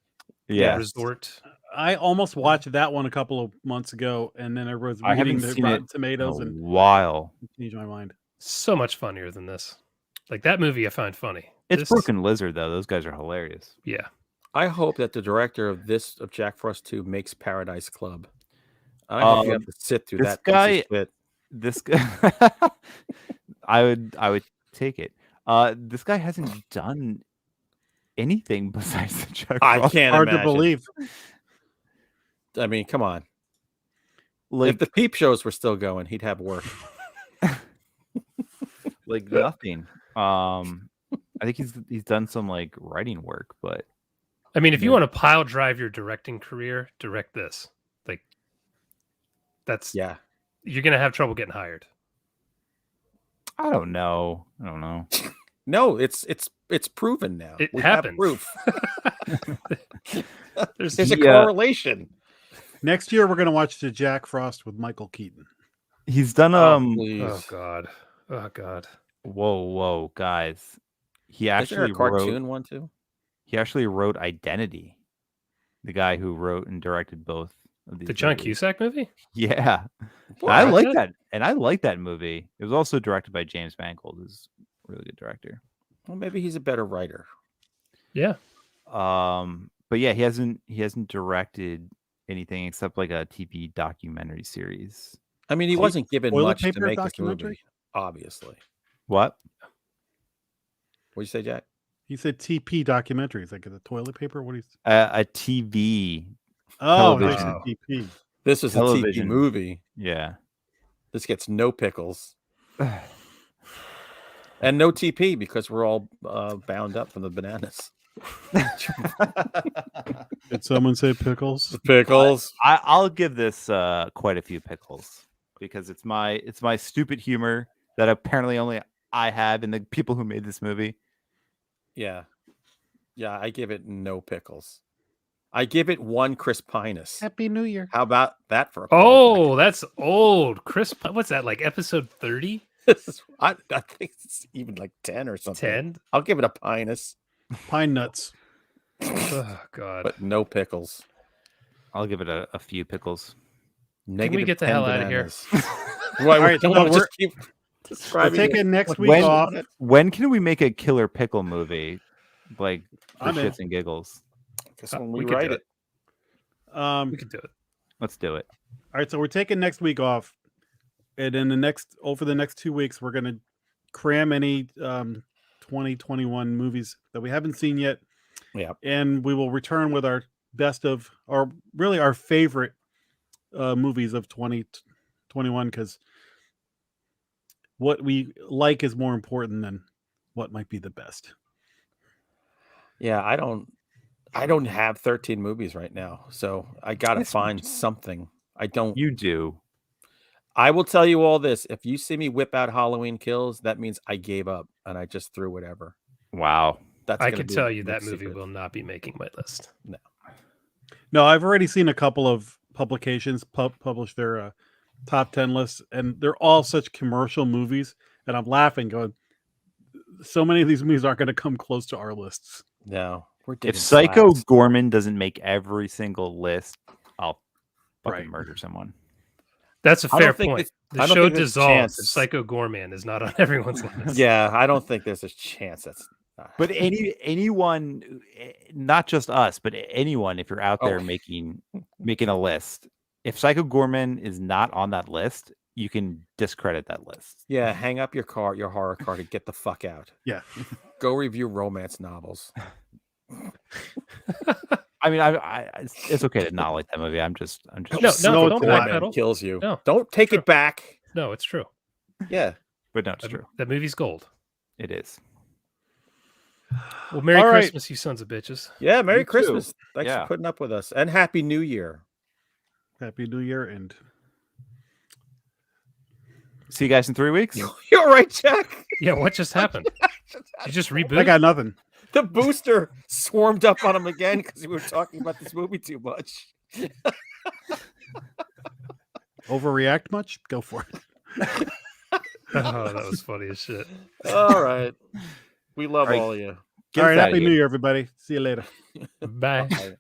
Yeah, resort? I almost watched that one a couple of months ago, and then I was I reading haven't the seen Rotten it Tomatoes a and while. changed my mind. So much funnier than this. Like that movie, I find funny. It's This- Broken Lizard though; those guys are hilarious. Yeah. I hope that the director of Jack Frost 2 makes Paradise Club. I hope you have to sit through this that piece guy- of shit. This guy, I would take it. This guy hasn't done anything besides the Jack I Frost. can't Hard imagine. to believe. I mean, come on. Like, if the peep shows were still going, he'd have work. like nothing. I think he's done some like writing work, but I mean, if you Yeah. want to pile drive your directing career, direct this. Like that's Yeah. you're gonna have trouble getting hired. I don't know. No, it's proven now. It We have happens. proof. There's There's a He, correlation. Next year, we're going to watch the Jack Frost with Michael Keaton. He's done Please. oh god. Oh god. whoa, guys. He Is there actually a cartoon wrote one too? he actually wrote Identity. The guy who wrote and directed both of these The John movies. Cusack movie? Yeah. What? I like Okay. that. And I like that movie. It was also directed by James Mangold, who's a really good director. Well, maybe he's a better writer. Yeah. But yeah, he hasn't directed anything except like a TV documentary series. I mean, he Toilet- wasn't given toilet much to paper make this documentary? movie, obviously. What? What'd you say, Jack? He said TP documentaries, like the toilet paper. What do you? A TV. Oh, he Television. said TP. This is a TV Television. movie. Yeah. This gets no pickles. And no TP because we're all bound up from the bananas. Did someone say pickles? Pickles. I'll give this quite a few pickles because it's my stupid humor that apparently only I have and the people who made this movie. Yeah. Yeah, I give it no pickles. I give it one Chris Pinus. Happy New Year. How about that for a Oh, that's old. Chris, what's that? Like episode 30? I think it's even like 10 or something. 10? I'll give it a Pinus, Pine nuts. Oh god. but no pickles. I'll give it a few pickles. Negative get the 10 hell outta here? bananas. Why All right, don't so want to just keep We're describing it? taking next week When- off. When can we make a killer pickle movie? Like for I'm in. shits and giggles. Because when we we could write do it. We could do it. Let's do it. All right, so we're taking next week off, and in over the next 2 weeks, we're gonna cram any 2021 movies that we haven't seen yet. Yeah. And we will return with our best of, or really our favorite movies of 2021, because what we like is more important than what might be the best. Yeah, I don't have 13 movies right now, so I gotta That's find something. I don't. You do. I will tell you all this: if you see me whip out Halloween Kills, that means I gave up and I just threw whatever. Wow. That's I gonna can be tell a you big that movie secret. will not be making my list. No, I've already seen a couple of publications publish their top 10 lists, and they're all such commercial movies. And I'm laughing, going, so many of these movies aren't going to come close to our lists. No, we're If digging Psycho slabs. Gorman doesn't make every single list, I'll fucking Right. murder someone. That's a I don't fair think point. this- The I don't show think there's a dissolves chance if it's- Psycho Gorman is not on everyone's list. Yeah, I don't think there's a chance that's. But anyone, not just us, but anyone, if you're out there Oh. making a list, if Psycho Gorman is not on that list, you can discredit that list. Yeah, hang up your horror card, and get the fuck out. Yeah. Go review romance novels. I mean, it's okay to not like that movie. I'm just. No, No, don't it's not. backpedal. Kills you. No, Don't take Sure. it back. No, it's true. Yeah. But no, it's That, true. that movie's gold. It is. Well, Merry All right. Christmas, you sons of bitches. Yeah. Merry You too. Christmas. Thanks Yeah. for putting up with us, and Happy New Year. Happy New Year. And See you guys in 3 weeks. You're right, Jack. Yeah, what just happened? You just reboot? I got nothing. The booster swarmed up on him again because we were talking about this movie too much. Overreact much? Go for it. Oh, that was funny as shit. All right. We love All right. all of you. Get All us right. outta Happy here. New Year, everybody. See you later. Bye. Bye.